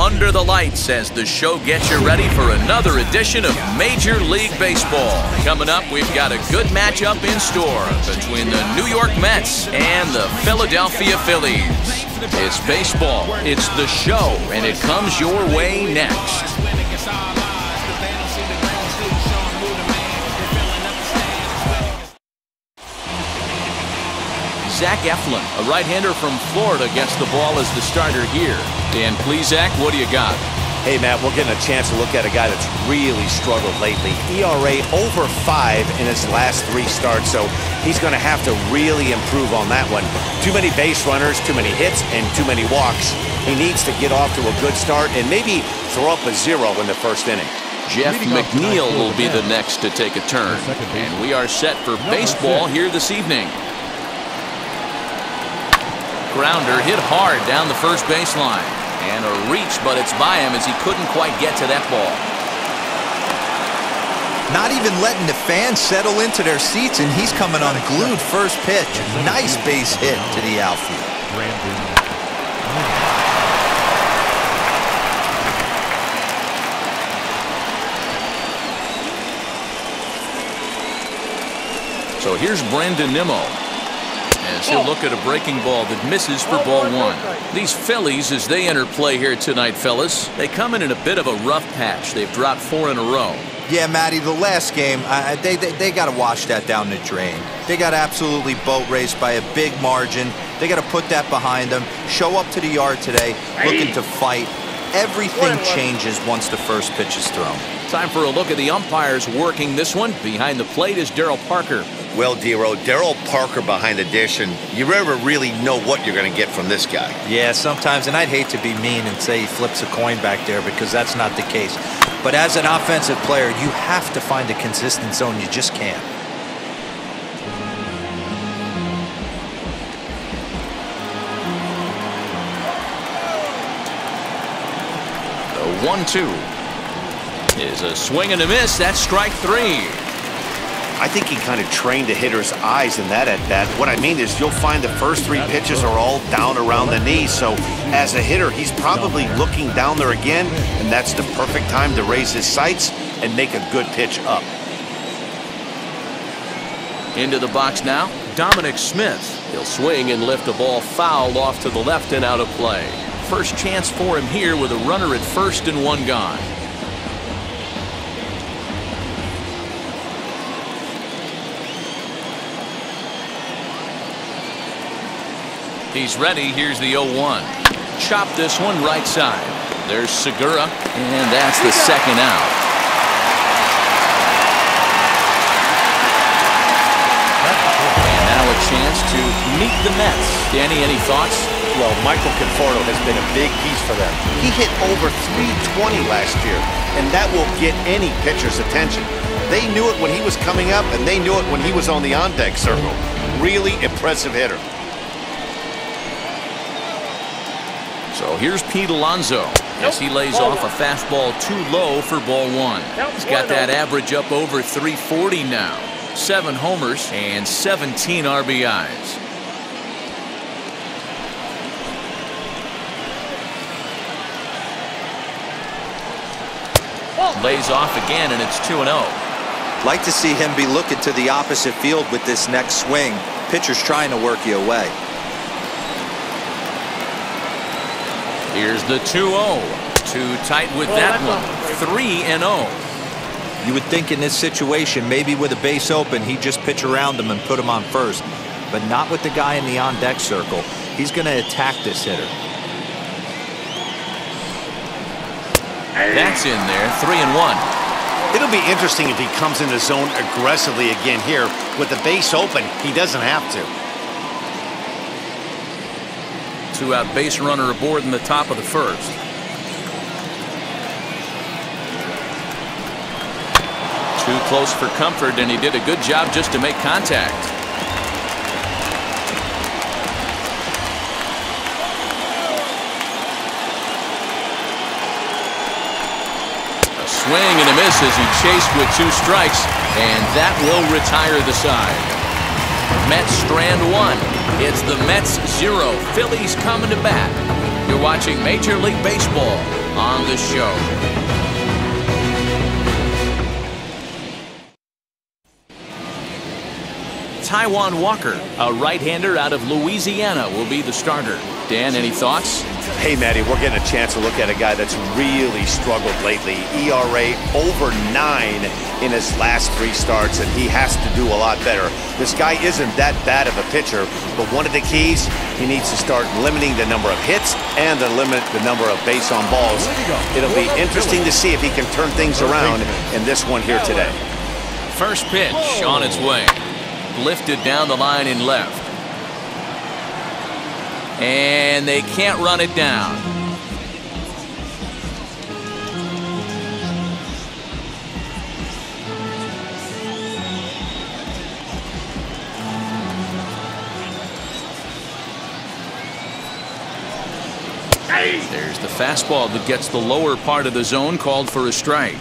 under the lights as the show gets you ready for another edition of Major League Baseball. Coming up, we've got a good matchup in store between the New York Mets and the Philadelphia Phillies. It's baseball, it's the show, and it comes your way next. Zach Eflin, a right-hander from Florida, gets the ball as the starter here. Dan Plesac, what do you got? Hey, Matt, we're getting a chance to look at a guy that's really struggled lately. ERA over 5 in his last 3 starts, so he's going to have to really improve on that one. Too many base runners, too many hits, and too many walks. He needs to get off to a good start and maybe throw up a 0 in the first inning. Jeff McNeil will be the next to take a turn. And we are set for baseball here this evening. Grounder hit hard down the first baseline. And a reach, but it's by him as he couldn't quite get to that ball. Not even letting the fans settle into their seats, and he's coming unglued first pitch. Nice base hit to the outfield. So here's Brandon Nimmo as he'll look at a breaking ball that misses for ball 1. These Phillies, as they enter play here tonight, fellas, they come in a bit of a rough patch. They've dropped 4 in a row. Yeah, Matty, the last game, they got to wash that down the drain. They got absolutely boat raced by a big margin. They got to put that behind them. Show up to the yard today, looking to fight. Everything changes once the first pitch is thrown. Time for a look at the umpires working this one. Behind the plate is Daryl Parker. Well, Daryl Parker behind the dish, and you never really know what you're going to get from this guy. Yeah, sometimes, and I'd hate to be mean and say he flips a coin back there because that's not the case. But as an offensive player, you have to find a consistent zone. You just can't. The 1-2 is a swing and a miss. That's strike 3. I think he kind of trained the hitter's eyes in that at-bat. What I mean is you'll find the first 3 pitches are all down around the knee. So as a hitter, he's probably looking down there again, and that's the perfect time to raise his sights and make a good pitch up. Into the box now, Dominic Smith. He'll swing and lift a ball foul off to the left and out of play. First chance for him here with a runner at first and 1 gone. He's ready. Here's the 0-1. Chop this one right side. There's Segura, and that's the second out. And now a chance to meet the Mets. Danny, any thoughts? Well, Michael Conforto has been a big piece for them. He hit over 320 last year, and that will get any pitcher's attention. They knew it when he was coming up, and they knew it when he was on the on-deck circle. Really impressive hitter. So here's Pete Alonso as he lays off a fastball too low for ball 1. He's got that average up over 340 now. 7 homers and 17 RBIs. Lays off again, and it's 2-0. Like to see him be looking to the opposite field with this next swing. Pitcher's trying to work you away. Here's the 2-0. Too tight with that one. 3-0. You would think in this situation, maybe with a base open, he'd just pitch around him and put him on first. But not with the guy in the on-deck circle. He's going to attack this hitter. That's in there. 3-1. It'll be interesting if he comes in the zone aggressively again here. With the base open, he doesn't have to. 2-out base runner aboard in the top of the first. Too close for comfort, and he did a good job just to make contact. A swing and a miss as he chased with 2 strikes, and that will retire the side. Mets strand 1. It's the Mets 0. Phillies coming to bat. You're watching Major League Baseball. on the show. Taijuan Walker, a right-hander out of Louisiana, will be the starter. Dan, any thoughts? Hey, Matty, we're getting a chance to look at a guy that's really struggled lately. ERA over 9 in his last 3 starts, and he has to do a lot better. This guy isn't that bad of a pitcher, but one of the keys, he needs to start limiting the number of hits and to limit the number of base on balls. It'll be interesting to see if he can turn things around in this one here today. First pitch on its way. Lifted down the line in left. And they can't run it down. There's the fastball that gets the lower part of the zone, called for a strike.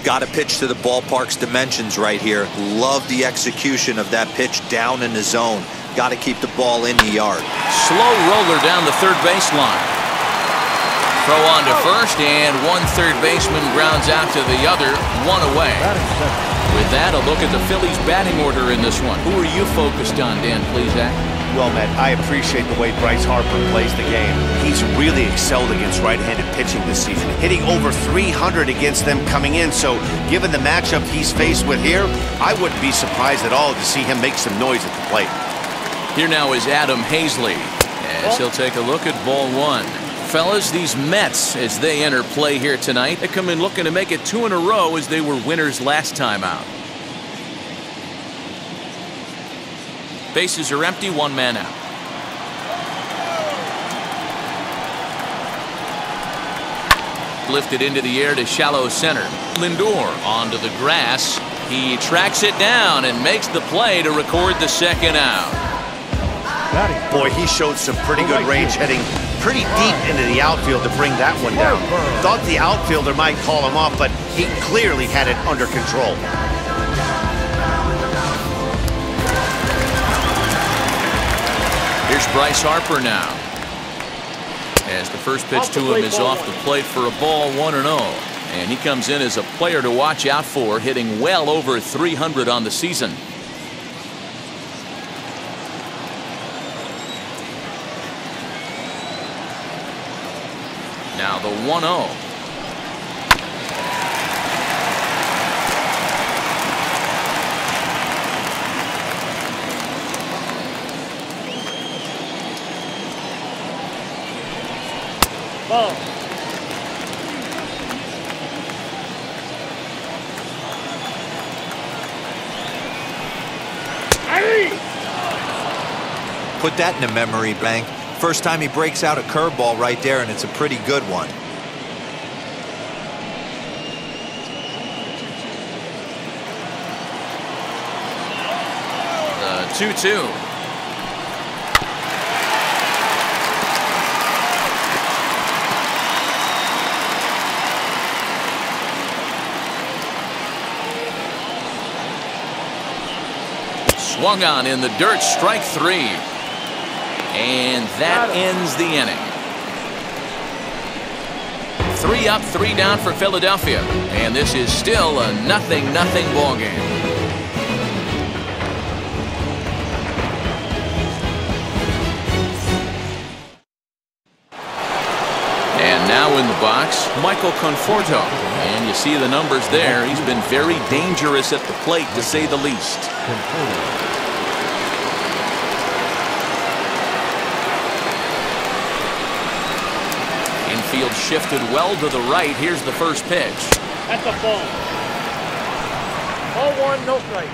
Got to pitch to the ballpark's dimensions right here. Love the execution of that pitch down in the zone. Got to keep the ball in the yard. Slow roller down the third baseline. Throw on to first, and one third baseman grounds out to the other, 1 away. With that, a look at the Phillies' batting order in this one. Who are you focused on, Dan Plesac? Well, Matt, I appreciate the way Bryce Harper plays the game. He's really excelled against right-handed pitching this season, hitting over 300 against them coming in. So, given the matchup he's faced with here, I wouldn't be surprised at all to see him make some noise at the plate. Here now is Adam Hazley, as he'll take a look at ball 1. Fellas, these Mets, as they enter play here tonight, they come in looking to make it 2 in a row as they were winners last time out. Bases are empty, 1 man out. Lifted into the air to shallow center. Lindor onto the grass. He tracks it down and makes the play to record the second out. Boy, he showed some pretty good range, heading pretty deep into the outfield to bring that one down. Thought the outfielder might call him off, but he clearly had it under control. Here's Bryce Harper now, as the first pitch to him is off the plate for a ball, 1-0. And he comes in as a player to watch out for, hitting well over 300 on the season. Now the 1-0. Ball. Put that in the memory bank. First time he breaks out a curveball right there, and it's a pretty good one. The 2-2. Swung on in the dirt, strike 3. And that ends the inning. 3 up, 3 down for Philadelphia. And this is still a 0-0 ball game. And now in the box, Michael Conforto. And you see the numbers there. He's been very dangerous at the plate, to say the least. Infield shifted well to the right. Here's the first pitch. That's a ball. Ball 1, no strike.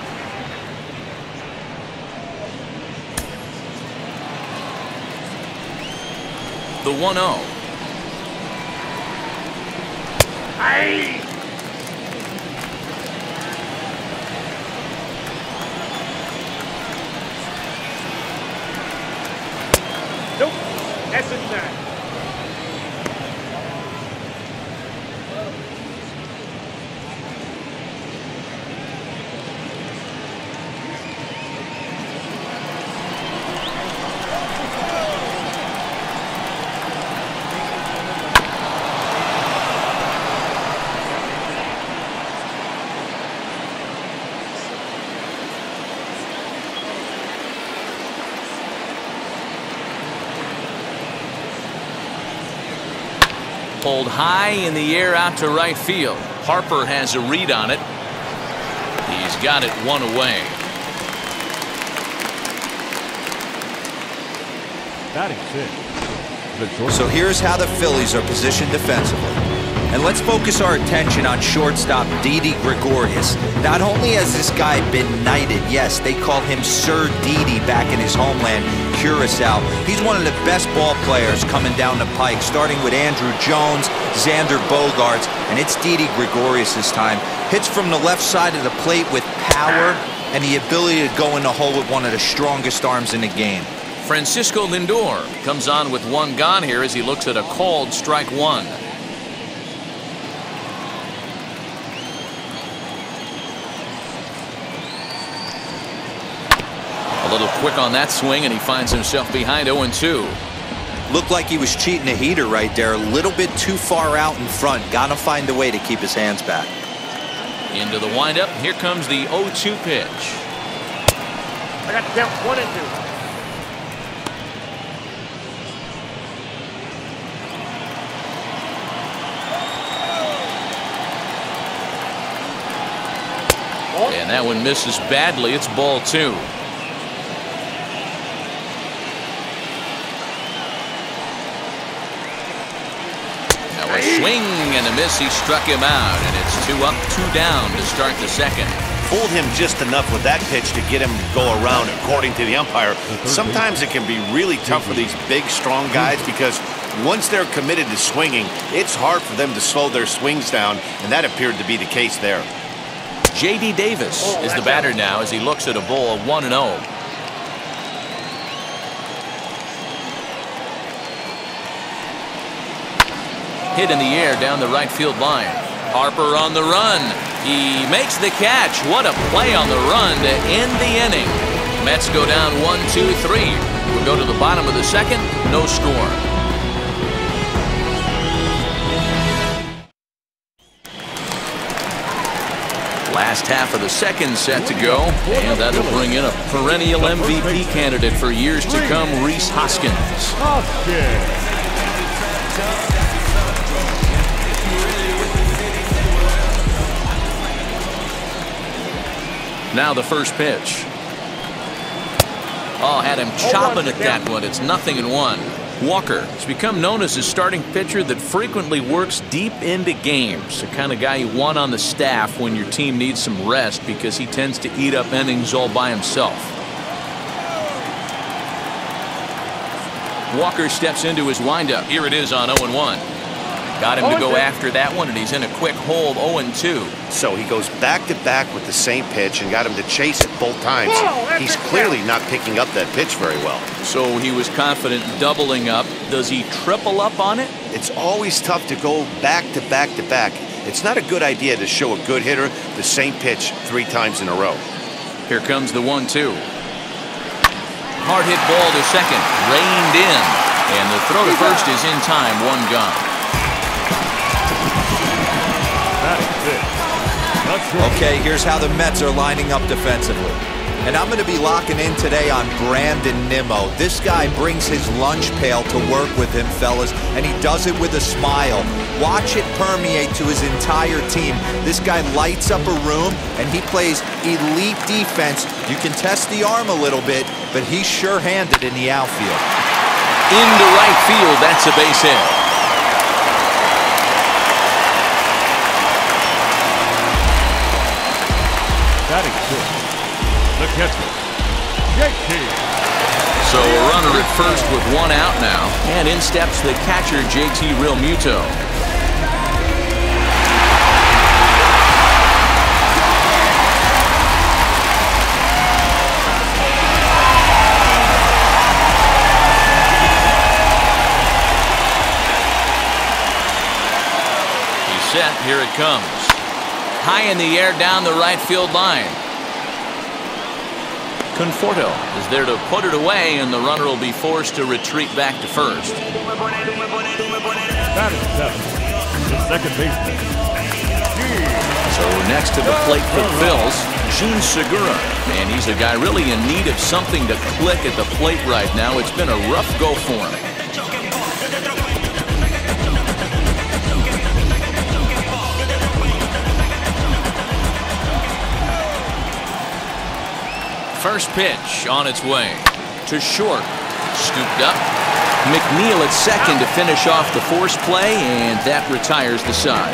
The 1-0. Aye. Nope. That's inside. pulled high in the air out to right field. Harper has a read on it. He's got it one away. So here's how the Phillies are positioned defensively. And let's focus our attention on shortstop Dede Gregorius. Not only has this guy been knighted, yes, they call him Sir Dede back in his homeland, Curacao. He's one of the best ball players coming down the pike, starting with Andrew Jones, Xander Bogaerts, and it's Dede Gregorius this time. Hits from the left side of the plate with power and the ability to go in the hole with one of the strongest arms in the game. Francisco Lindor comes on with one gone here as he looks at a called strike one. A little quick on that swing, and he finds himself behind 0-2. Looked like he was cheating a heater right there. A little bit too far out in front. Got to find a way to keep his hands back. Into the windup. Here comes the 0-2 pitch. I got to count 1 and 2. And that one misses badly. It's ball 2. Now a swing and a miss. He struck him out, and it's 2 up, 2 down to start the second. Fooled him just enough with that pitch to get him to go around, according to the umpire. Sometimes it can be really tough for these big, strong guys because once they're committed to swinging, it's hard for them to slow their swings down, and that appeared to be the case there. J.D. Davis is the batter now as he looks at a ball 1-0. Hit in the air down the right field line. Harper on the run. He makes the catch. What a play on the run to end the inning. Mets go down 1-2-3. We'll go to the bottom of the second. No score. Last half of the second set to go, and that'll bring in a perennial MVP candidate for years to come, Rhys Hoskins. Now the first pitch. Oh, had him chopping at that one. It's 0-1. Walker has become known as a starting pitcher that frequently works deep into games. The kind of guy you want on the staff when your team needs some rest because he tends to eat up innings all by himself. Walker steps into his windup. Here it is on 0-1. Got him to go after that one, and he's in a quick hole, 0-2. So he goes back-to-back with the same pitch and got him to chase it both times. He's clearly not picking up that pitch very well. So he was confident doubling up. Does he triple up on it? It's always tough to go back-to-back-to-back. It's not a good idea to show a good hitter the same pitch 3 times in a row. Here comes the 1-2. Hard hit ball to second, reined in, and the throw to first is in time, 1 gone. Okay, here's how the Mets are lining up defensively. And I'm going to be locking in today on Brandon Nimmo. This guy brings his lunch pail to work with him, fellas, and he does it with a smile. Watch it permeate to his entire team. This guy lights up a room, and he plays elite defense. You can test the arm a little bit, but he's sure-handed in the outfield. Into right field, that's a base hit. The catcher, JT. So a runner at first with 1 out now, and in steps the catcher, JT Realmuto. He's set. Here it comes. High in the air down the right field line. Conforto is there to put it away, and the runner will be forced to retreat back to first. Batting 7, the second baseman. So next to the plate for the Phils, Jean Segura. And he's a guy really in need of something to click at the plate right now. It's been a rough go for him. First pitch on its way. To short. Scooped up. McNeil at second to finish off the force play, and that retires the side.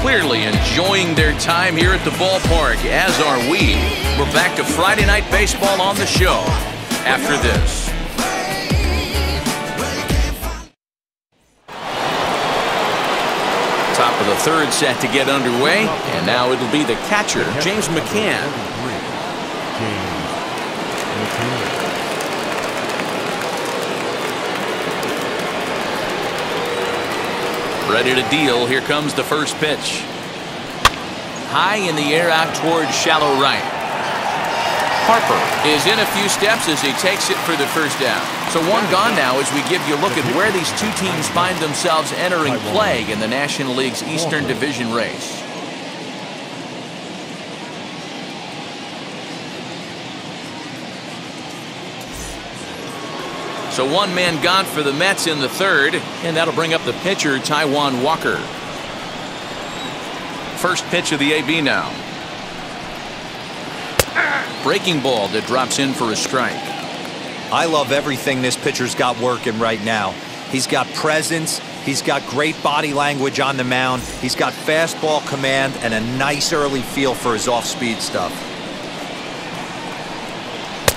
Clearly enjoying their time here at the ballpark, as are we. We're back to Friday Night Baseball on the show after this. Top of the third set to get underway, and now it'll be the catcher, James McCann. Ready to deal. Here comes the first pitch. High in the air out toward shallow right. Harper is in a few steps as he takes it for the first down. So one gone now as we give you a look at where these two teams find themselves entering play in the National League's Eastern Division race. So one man gone for the Mets in the third, and that'll bring up the pitcher, Taijuan Walker. First pitch of the AB now. Breaking ball that drops in for a strike. I love everything this pitcher's got working right now. He's got presence. He's got great body language on the mound. He's got fastball command and a nice early feel for his off-speed stuff.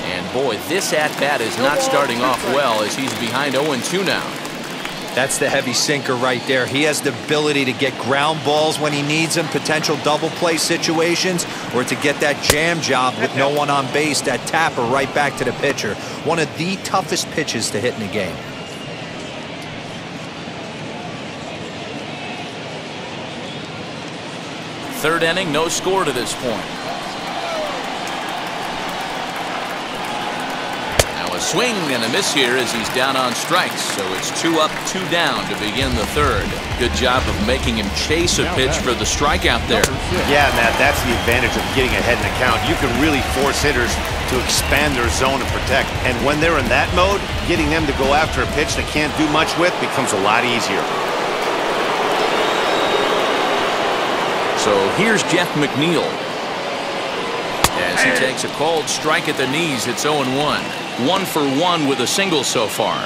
And boy, this at-bat is not starting off well as he's behind 0-2 now. That's the heavy sinker right there. He has the ability to get ground balls when he needs them, potential double play situations, or to get that jam job with no one on base, that tapper right back to the pitcher. One of the toughest pitches to hit in the game. Third inning, no score to this point. A swing and a miss here as he's down on strikes, so it's 2 up, 2 down to begin the third. Good job of making him chase a pitch for the strikeout there. Yeah, Matt, that's the advantage of getting ahead in the count. You can really force hitters to expand their zone and protect, and when they're in that mode, getting them to go after a pitch they can't do much with becomes a lot easier. So here's Jeff McNeil as he takes a cold strike at the knees. It's 0-1. 1 for 1 with a single so far.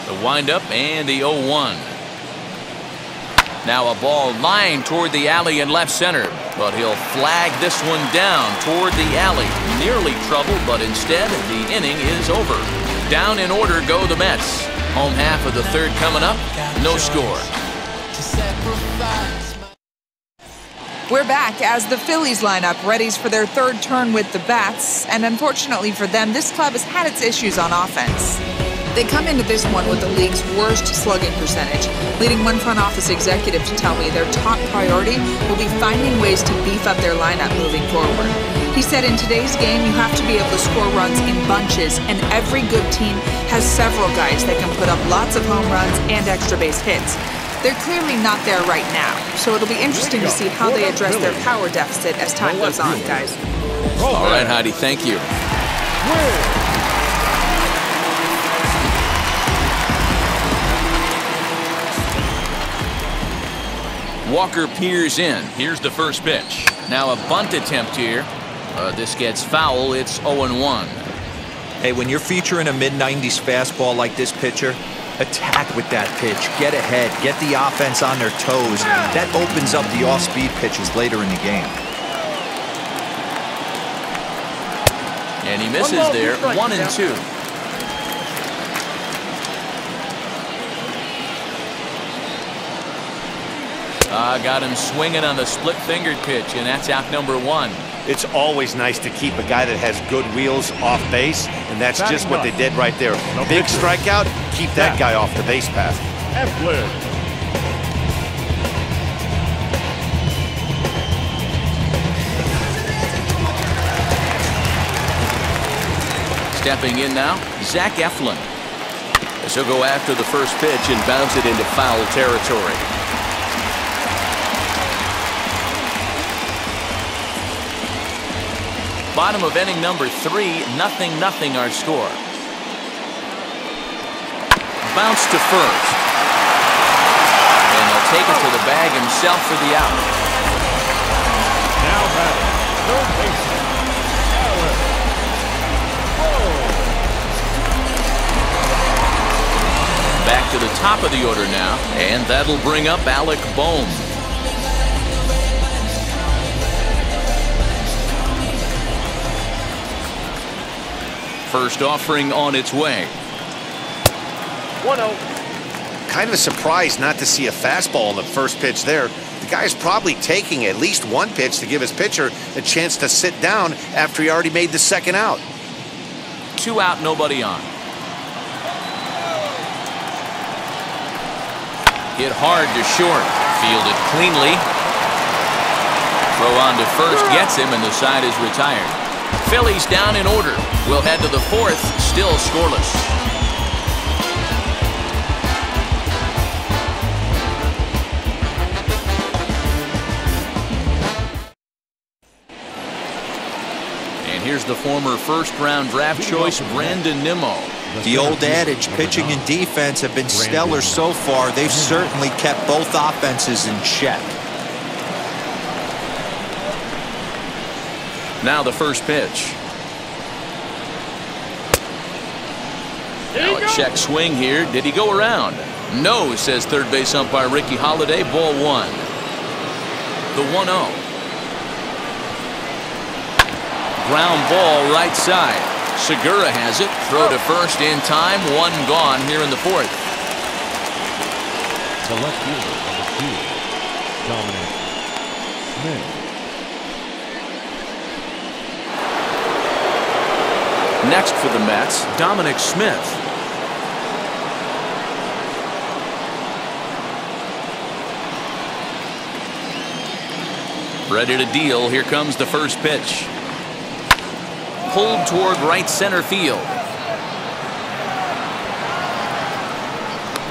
The windup and the 0-1. Now a ball lined toward the alley in left center, but he'll flag this one down toward the alley. Nearly trouble, but instead the inning is over. Down in order go the Mets. Home half of the third coming up. No score. We're back as the Phillies line up, ready for their third turn with the bats, and unfortunately for them, this club has had its issues on offense. They come into this one with the league's worst slugging percentage, leading one front office executive to tell me their top priority will be finding ways to beef up their lineup moving forward. He said in today's game, you have to be able to score runs in bunches, and every good team has several guys that can put up lots of home runs and extra base hits. They're clearly not there right now, so it'll be interesting to see how they address their power deficit as time goes on, guys. All right, Heidi, thank you. Walker peers in. Here's the first pitch. Now a bunt attempt here. This gets foul. It's 0-1. Hey, when you're featuring a mid-90s fastball like this pitcher, attack with that pitch. Get ahead. Get the offense on their toes. That opens up the off-speed pitches later in the game. And he misses there. 1-2. Got him swinging on the split-fingered pitch, and that's out number 1. It's always nice to keep a guy that has good wheels off base, and that's just what they did right there. Big strikeout, keep that guy off the base path. Stepping in now, Zach Eflin. As he'll go after the first pitch and bounce it into foul territory. Bottom of inning number 3, 0-0 our score. Bounce to first. And they'll take it to the bag himself for the out. Now batting, third baseman, Alex. Back to the top of the order now, and that'll bring up Alec Bohm. First offering on its way. 1-0. Kind of surprised not to see a fastball on the first pitch there. The guy's probably taking at least one pitch to give his pitcher a chance to sit down after he already made the second out. 2 out, nobody on. Hit hard to short. Fielded cleanly. Throw on to first gets him, and the side is retired. Phillies down in order. We'll head to the fourth, still scoreless. And here's the former first-round draft choice, Brandon Nimmo. The old adage, pitching and defense have been stellar so far. They've certainly kept both offenses in check. Now the first pitch. Now a check swing here. Did he go around? No, says third base umpire Ricky Holiday. Ball 1. The 1-0. Ground ball right side. Segura has it. Throw to first in time. 1 gone here in the fourth. The left fielder of the field, Dominic Smith. Next for the Mets, Dominic Smith. Ready to deal. Here comes the first pitch. Pulled toward right center field.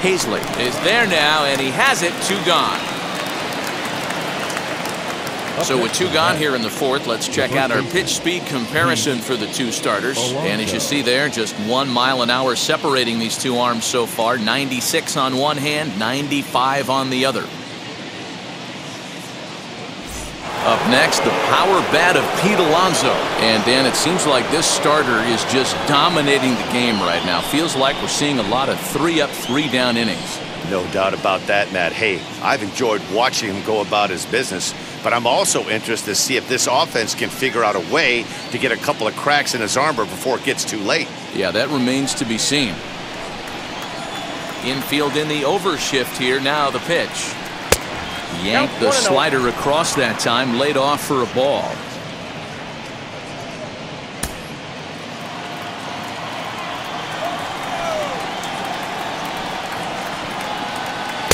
Hazley is there now, and he has it. 2 gone. So with 2 gone here in the fourth, let's check out our pitch speed comparison for the 2 starters. And as you see there, just 1 mile an hour separating these 2 arms so far. 96 on one hand, 95 on the other. Up next, the power bat of Pete Alonso. And Dan, it seems like this starter is just dominating the game right now. Feels like we're seeing a lot of 3-up, 3-down innings. No doubt about that, Matt. Hey, I've enjoyed watching him go about his business, but I'm also interested to see if this offense can figure out a way to get a couple of cracks in his armor before it gets too late. Yeah, that remains to be seen. Infield in the overshift here. Now the pitch. Yanked the slider across that time, laid off for a ball.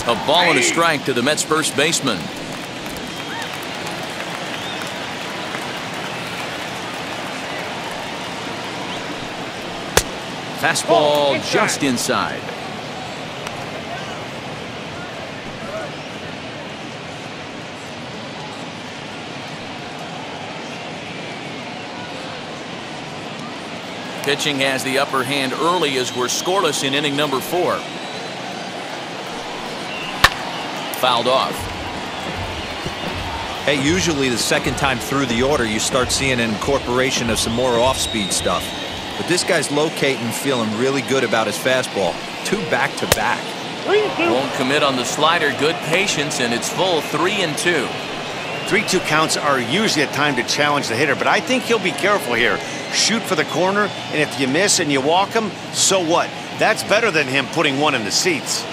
A ball and a strike to the Mets first baseman. Fastball just inside. Pitching has the upper hand early as we're scoreless in inning number 4. Fouled off. Hey, usually the second time through the order, you start seeing an incorporation of some more off-speed stuff. But this guy's locating, feeling really good about his fastball. 2 back-to-back. Won't commit on the slider. Good patience, and it's full. 3-2. 3-2 counts are usually a time to challenge the hitter, but I think he'll be careful here. Shoot for the corner, and if you miss and you walk him, so what? That's better than him putting one in the seats.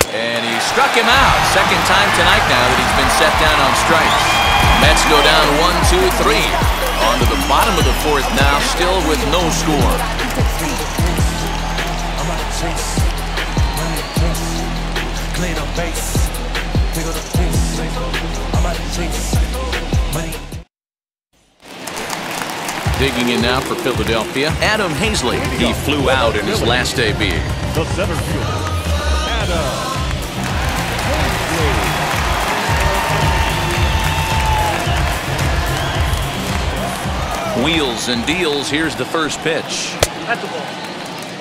And he struck him out. Second time tonight now that he's been set down on strikes. Mets go down 1-2-3. On to the bottom of the fourth now, still with no score. Digging in now for Philadelphia, Adam Hazley. He flew out in his last debut. The center fielder, Adam Hazley. Wheels and deals. Here's the first pitch. That's the ball.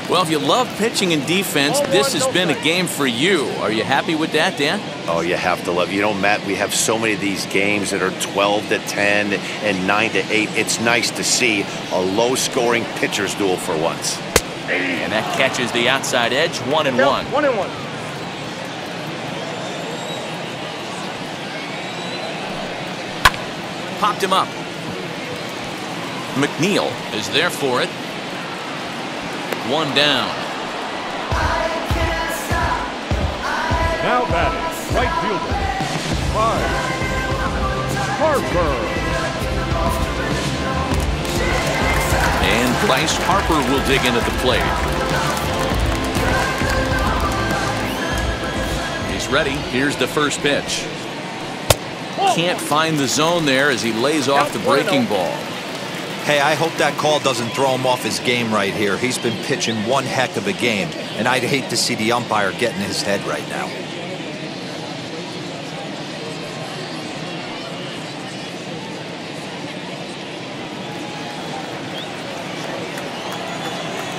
Well, if you love pitching and defense, this has been a game for you. Are you happy with that, Dan? Oh, you have to love it. You know, Matt, we have so many of these games that are 12-10 and 9-8. It's nice to see a low-scoring pitcher's duel for once. And that catches the outside edge, 1-1. 1-1. Popped him up. Mcneill is there for it. 1 down. Now batting, right fielder, Harper. And Bryce Harper will dig in at the plate. He's ready. Here's the first pitch. Can't find the zone there as he lays off the breaking ball. Hey, I hope that call doesn't throw him off his game right here. He's been pitching one heck of a game, and I'd hate to see the umpire get in his head right now.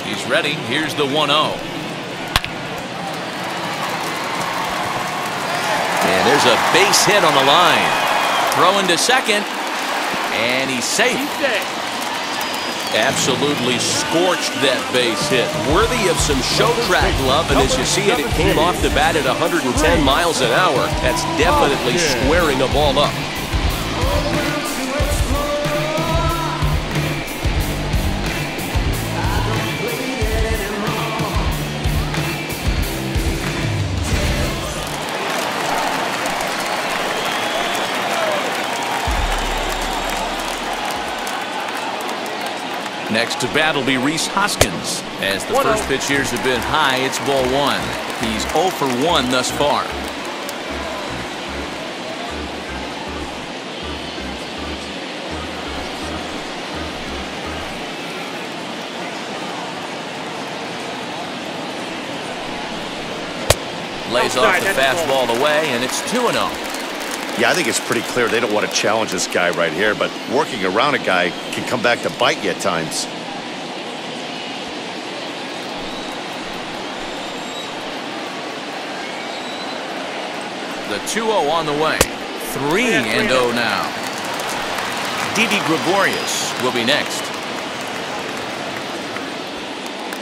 He's ready. Here's the 1-0. And there's a base hit on the line. Throwing to second, and he's safe. Absolutely scorched that base hit. Worthy of some show track love, and as you see it, it came off the bat at 110 miles an hour. That's definitely squaring a ball up. Next to bat will be Rhys Hoskins. As the first pitch here has been high, it's ball 1. He's 0 for 1 thus far. Lays off the fastball away, and it's 2-0. Yeah, I think it's pretty clear they don't want to challenge this guy right here, but working around a guy can come back to bite you at times. The 2-0 on the way. 3-0 now. Dede Gregorius will be next.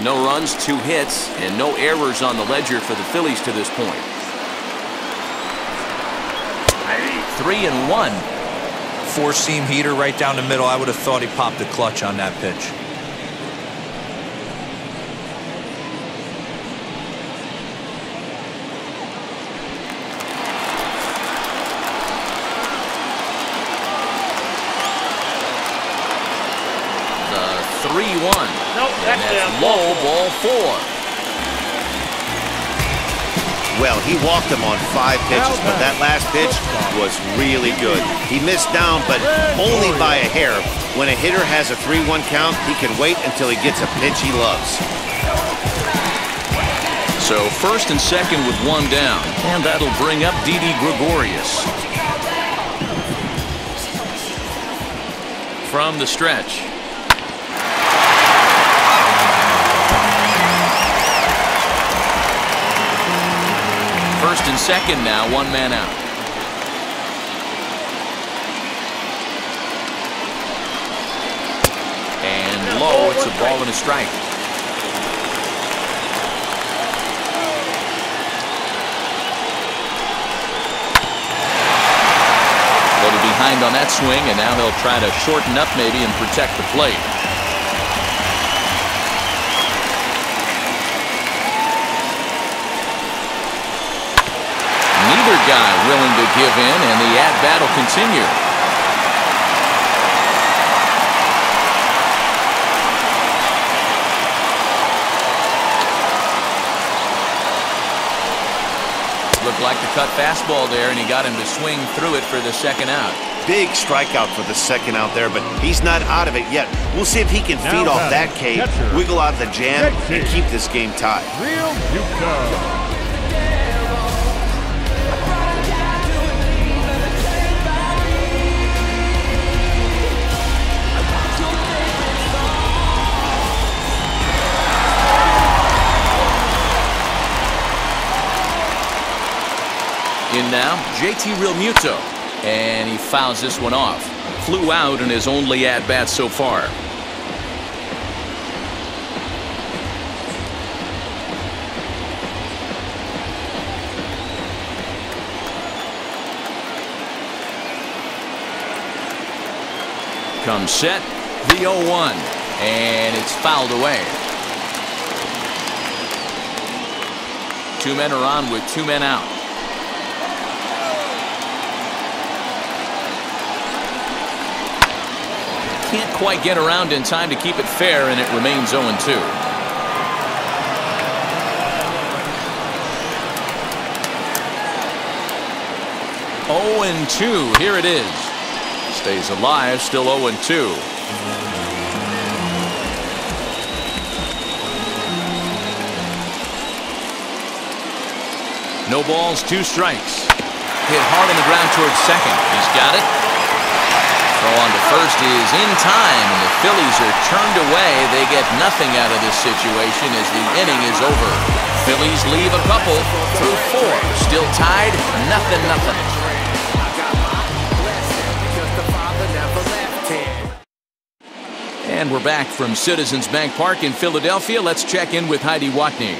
No runs, 2 hits, and no errors on the ledger for the Phillies to this point. 3-1. 4-seam heater right down the middle. I would have thought he popped the clutch on that pitch. The 3-1. Nope, that's low, ball 4. Well, he walked him on 5 pitches, but that last pitch was really good. He missed down, but only by a hair. When a hitter has a 3-1 count, he can wait until he gets a pitch he loves. So first and second with 1 down, and that'll bring up Dede Gregorius. From the stretch. First and second now, 1 man out. And low, it's a ball and a strike. A little behind on that swing, and now he'll try to shorten up maybe and protect the plate. Neither guy willing to give in, and the at-bat will continue. Looked like the cut fastball there, and he got him to swing through it for the second out. Big strikeout for the second out there, but he's not out of it yet. We'll see if he can feed off that K, wiggle out of the jam, and keep this game tied. him now, JT Realmuto. And he fouls this one off. Flew out in his only at-bat so far. Comes set, the 0-1, and it's fouled away. 2 men are on with 2 men out. Can't quite get around in time to keep it fair, and it remains 0-2. 0-2, here it is. Stays alive, still 0-2. No balls, 2 strikes. Hit hard on the ground towards second. He's got it. Throw on to first is in time, and the Phillies are turned away. They get nothing out of this situation as the inning is over. Phillies leave a couple through 4. Still tied, 0-0. And we're back from Citizens Bank Park in Philadelphia. Let's check in with Heidi Watney.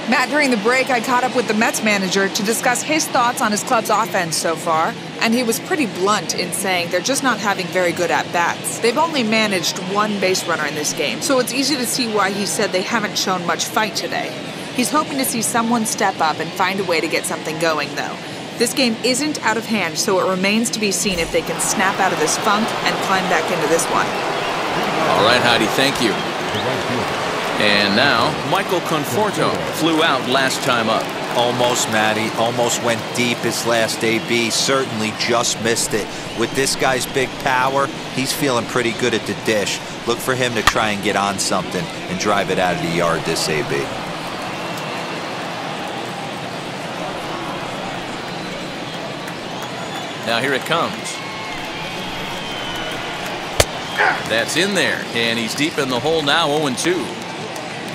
Matt, during the break, I caught up with the Mets manager to discuss his thoughts on his club's offense so far, and he was pretty blunt in saying they're just not having very good at-bats. They've only managed 1 base runner in this game, so it's easy to see why he said they haven't shown much fight today. He's hoping to see someone step up and find a way to get something going, though. This game isn't out of hand, so it remains to be seen if they can snap out of this funk and climb back into this one. All right, Heidi, thank you. And now, Michael Conforto flew out last time up. Almost, Matty. Almost went deep his last AB. Certainly just missed it. With this guy's big power, he's feeling pretty good at the dish. Look for him to try and get on something and drive it out of the yard this AB. Now here it comes. That's in there, and he's deep in the hole now, 0-2.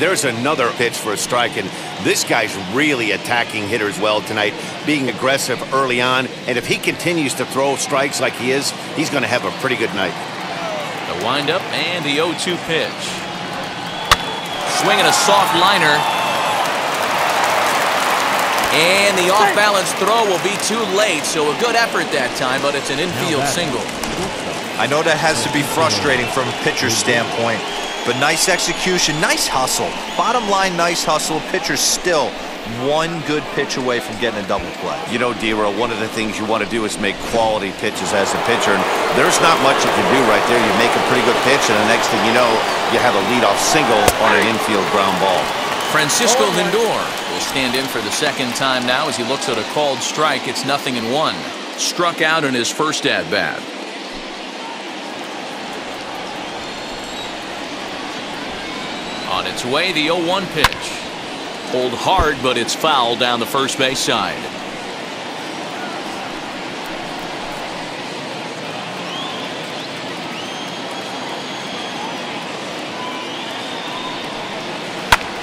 There's another pitch for a strike, and this guy's really attacking hitters well tonight, being aggressive early on, and if he continues to throw strikes like he is, he's going to have a pretty good night. The windup and the 0-2 pitch. Swinging a soft liner. And the off-balance throw will be too late, so a good effort that time, but it's an infield single. I know that has to be frustrating from a pitcher's standpoint, but nice execution, nice hustle. Bottom line, nice hustle. Pitcher's still 1 good pitch away from getting a double play. You know, Dero, one of the things you want to do is make quality pitches as a pitcher, and there's not much you can do right there. You make a pretty good pitch, and the next thing you know, you have a leadoff single on an infield ground ball. Francisco Lindor will stand in for the second time now as he looks at a called strike. It's 0-1. Struck out in his first at-bat. On its way, the 0-1 pitch. Pulled hard, but it's foul down the first base side.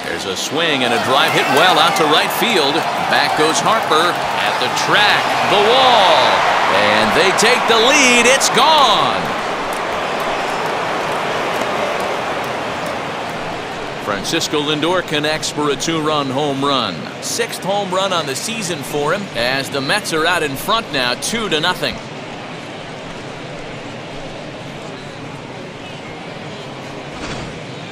There's a swing and a drive hit well out to right field. Back goes Harper at the track, the wall, and they take the lead. It's gone. Francisco Lindor connects for a 2-run home run. 6th home run on the season for him as the Mets are out in front now 2-0.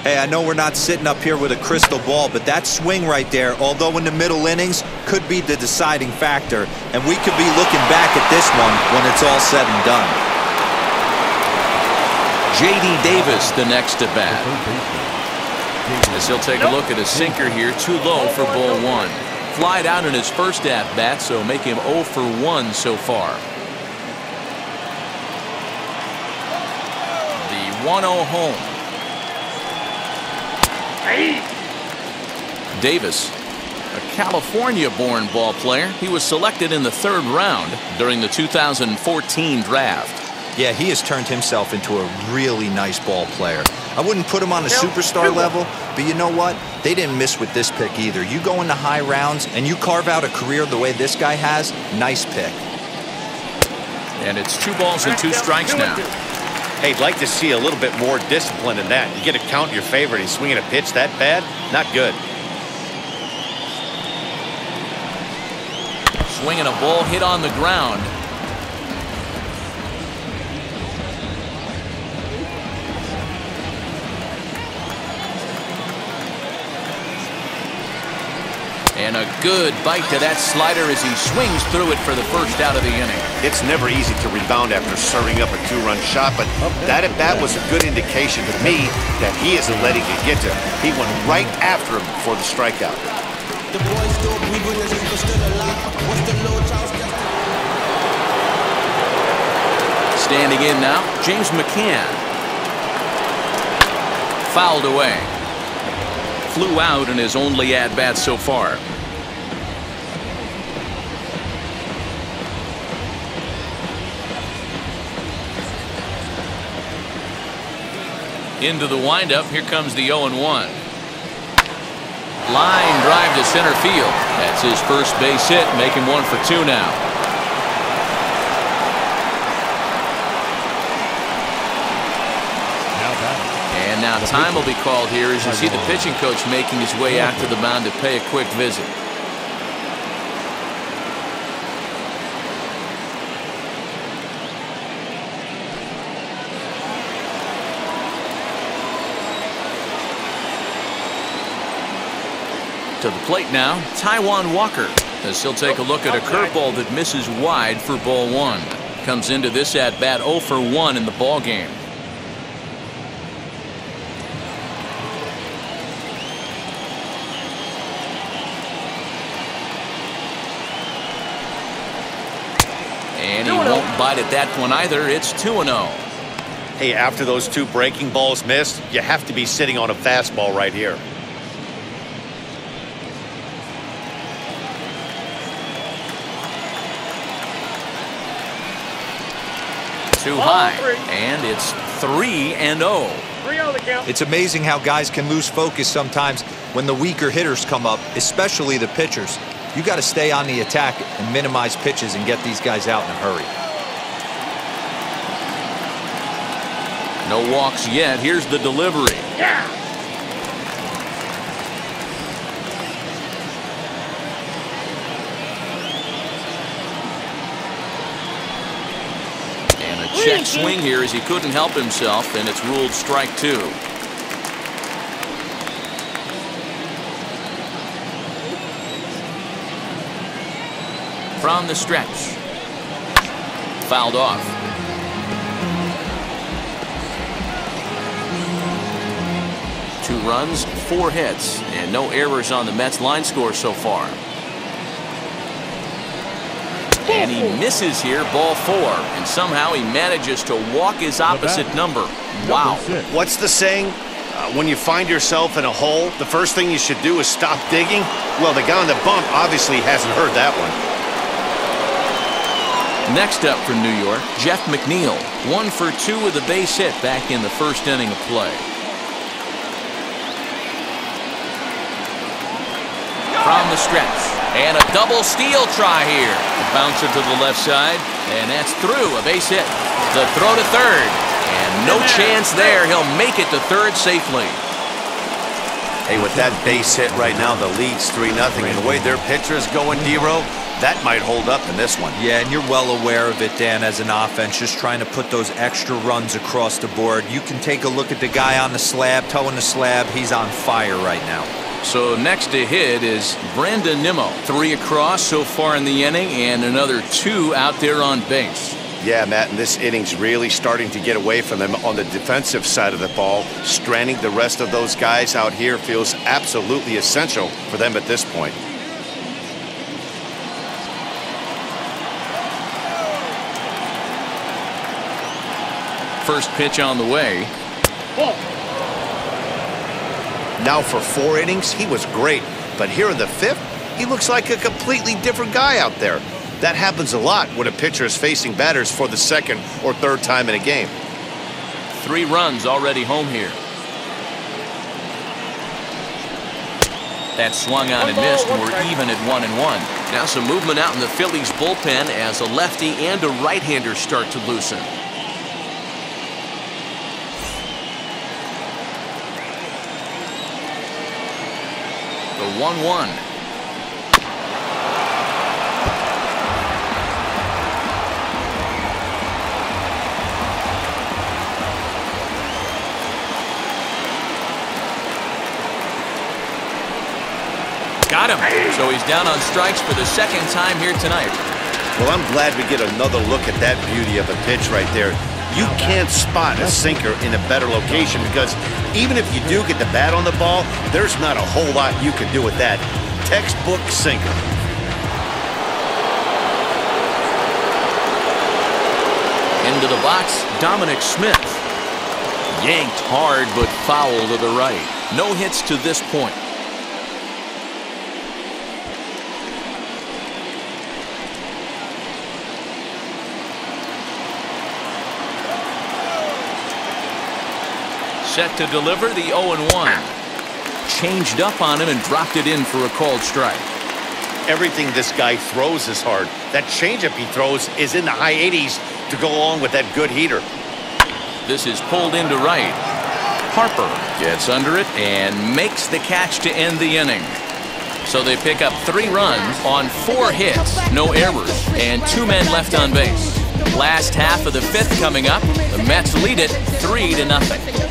Hey, I know we're not sitting up here with a crystal ball, but that swing right there, although in the middle innings, could be the deciding factor. And we could be looking back at this one when it's all said and done. J.D. Davis the next at bat. As he'll take a look at a sinker here, too low for ball 1. Flied out in his first at-bat, so make him 0 for 1 so far. The 1-0 home. Davis, a California-born ball player. He was selected in the 3rd round during the 2014 draft. Yeah, he has turned himself into a really nice ball player. I wouldn't put him on a superstar level, but you know what? They didn't miss with this pick either. You go into high rounds and you carve out a career the way this guy has, nice pick. And it's 2 balls and 2 strikes now. Hey, I'd like to see a little bit more discipline in that. You get a count in your favor and he's swinging a pitch that bad? Not good. Swinging a ball hit on the ground. And a good bite to that slider as he swings through it for the first out of the inning. It's never easy to rebound after serving up a 2-run shot, but that at-bat was a good indication to me that he isn't letting it get to him. He went right after him for the strikeout. Standing in now, James McCann. Fouled away. Flew out in his only at-bat so far. Into the windup, here comes the 0-1. Line drive to center field. That's his first base hit, making 1 for 2 now. And now time will be called here as you see the pitching coach making his way out to the mound to pay a quick visit. To the plate now, Taijuan Walker, as he'll take a look at a curveball that misses wide for ball 1. Comes into this at-bat 0 for 1 in the ball game. And he won't bite at that one either. It's 2-0. Hey, after those 2 breaking balls missed, you have to be sitting on a fastball right here. Too high, and it's 3-0. It's amazing how guys can lose focus sometimes when the weaker hitters come up, especially the pitchers. You got to stay on the attack and minimize pitches and get these guys out in a hurry. No walks yet. Here's the delivery. Yeah. Check swing here as he couldn't help himself, and it's ruled strike 2. From the stretch. Fouled off. Two runs, 4 hits, and no errors on the Mets line score so far. And he misses here, ball 4, and somehow he manages to walk his opposite number. Wow. What's the saying? When you find yourself in a hole, the first thing you should do is stop digging? Well, the guy on the bump obviously hasn't heard that one. Next up for New York, Jeff McNeil. 1 for 2 with a base hit back in the first inning of play. From the stretch. And a double steal try here. A bouncer to the left side, and that's through, a base hit. The throw to third, and no chance there. He'll make it to third safely. Hey, with that base hit right now, the lead's 3-0, and the way their pitcher is going, Dero, that might hold up in this one. Yeah, and you're well aware of it, Dan, as an offense, just trying to put those extra runs across the board. You can take a look at the guy on the slab, toeing the slab. He's on fire right now. So next to hit is Brandon Nimmo. 3 across so far in the inning, and another 2 out there on base. Yeah, Matt, and this inning's really starting to get away from them on the defensive side of the ball. Stranding the rest of those guys out here feels absolutely essential for them at this point. First pitch on the way. Now for 4 innings, he was great. But here in the 5th, he looks like a completely different guy out there. That happens a lot when a pitcher is facing batters for the second or third time in a game. 3 runs already home here. That swung on and missed, and we're even at 1-1. Now some movement out in the Phillies bullpen as a lefty and a right-hander start to loosen. The 1-1. Got him. So he's down on strikes for the second time here tonight. Well, I'm glad we get another look at that beauty of a pitch right there. You can't spot a sinker in a better location because even if you do get the bat on the ball, there's not a whole lot you can do with that. Textbook sinker. Into the box, Dominic Smith. Yanked hard but foul to the right. No hits to this point. Set to deliver the 0-1. Changed up on him and dropped it in for a called strike. Everything this guy throws is hard. That changeup he throws is in the high 80s to go along with that good heater. This is pulled into right. Harper gets under it and makes the catch to end the inning. So they pick up 3 runs on 4 hits, no errors, and 2 men left on base. Last half of the 5th coming up. The Mets lead it 3-0.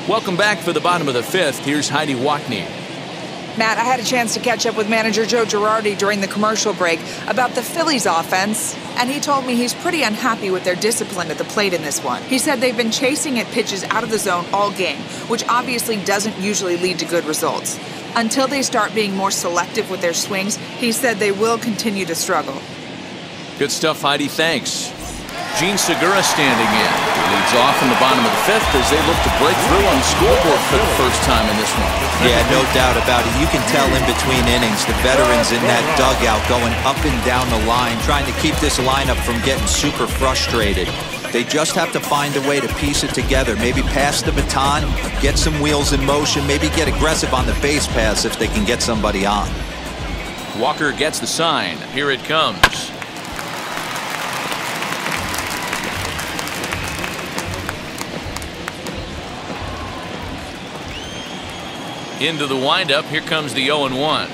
Welcome back for the bottom of the 5th. Here's Heidi Watney. Matt, I had a chance to catch up with manager Joe Girardi during the commercial break about the Phillies offense, and he told me he's pretty unhappy with their discipline at the plate in this one. He said they've been chasing at pitches out of the zone all game, which obviously doesn't usually lead to good results. Until they start being more selective with their swings, he said they will continue to struggle. Good stuff, Heidi. Thanks. Gene Segura standing in. He leads off in the bottom of the 5th as they look to break through on the scoreboard for the first time in this one. Yeah, no doubt about it. You can tell in between innings, the veterans in that dugout going up and down the line, trying to keep this lineup from getting super frustrated. They just have to find a way to piece it together. Maybe pass the baton, get some wheels in motion, maybe get aggressive on the base pass if they can get somebody on. Walker gets the sign. Here it comes. Into the windup. Here comes the 0-1. 1-1.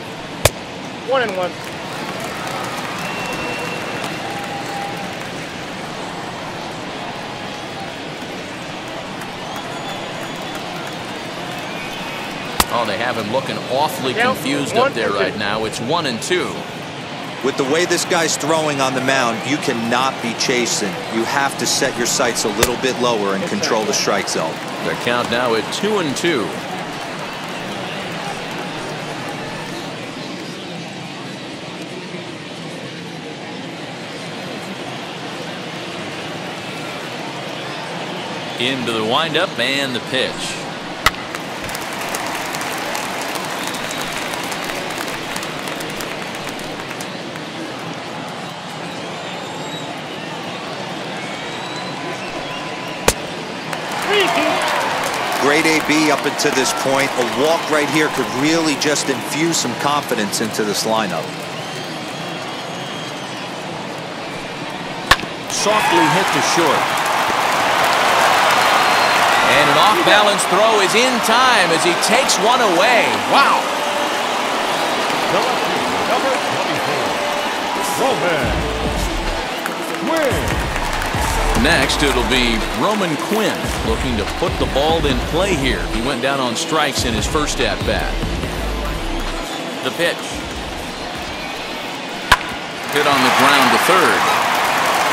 Oh, they have him looking awfully confused up there right now. It's 1-2. With the way this guy's throwing on the mound, you cannot be chasing. You have to set your sights a little bit lower and control the strike zone. The count now at 2-2. Into the windup and the pitch. Great AB up until this point. A walk right here could really just infuse some confidence into this lineup. Softly hit to short. And an off-balance throw is in time as he takes one away. Wow. Number 24, Roman Quinn. Next, it'll be Roman Quinn looking to put the ball in play here. He went down on strikes in his first at-bat. The pitch. Hit on the ground to third.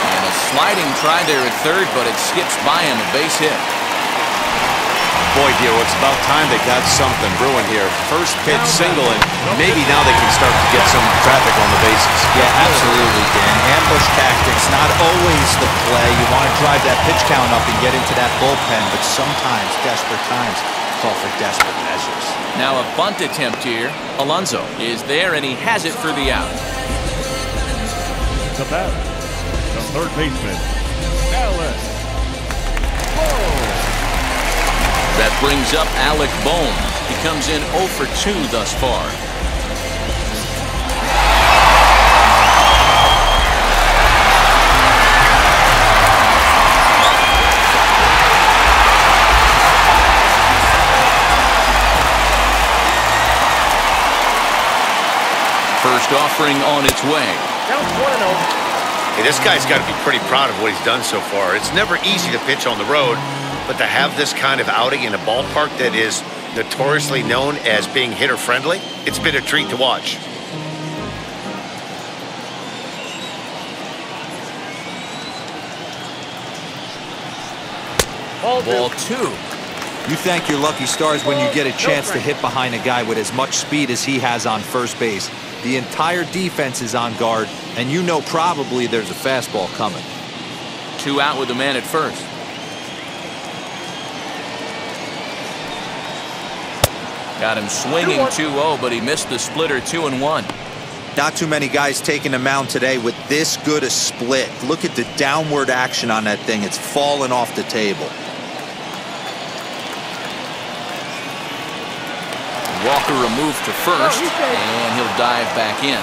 And a sliding try there at third, but it skips by him, a base hit. Boy, Diego, it's about time they got something brewing here. First pitch single, and maybe now they can start to get some traffic on the bases. Yeah, absolutely, Dan. Ambush tactics, not always the play. You want to drive that pitch count up and get into that bullpen, but sometimes, desperate times, call for desperate measures. Now a bunt attempt here. Alonso is there, and he has it for the out. The batter, the third baseman, Alex. That brings up Alec Bohm. He comes in 0 for 2 thus far. First offering on its way. Count 1-0. Hey, this guy's got to be pretty proud of what he's done so far. It's never easy to pitch on the road, but to have this kind of outing in a ballpark that is notoriously known as being hitter-friendly, it's been a treat to watch. Ball 2. You thank your lucky stars when you get a chance to hit behind a guy with as much speed as he has on first base. The entire defense is on guard, and you know probably there's a fastball coming. 2 out with the man at first. Got him swinging 2-0, but he missed the splitter 2-1. Not too many guys taking the mound today with this good a split. Look at the downward action on that thing. It's falling off the table. Walker removed to first, and he'll dive back in.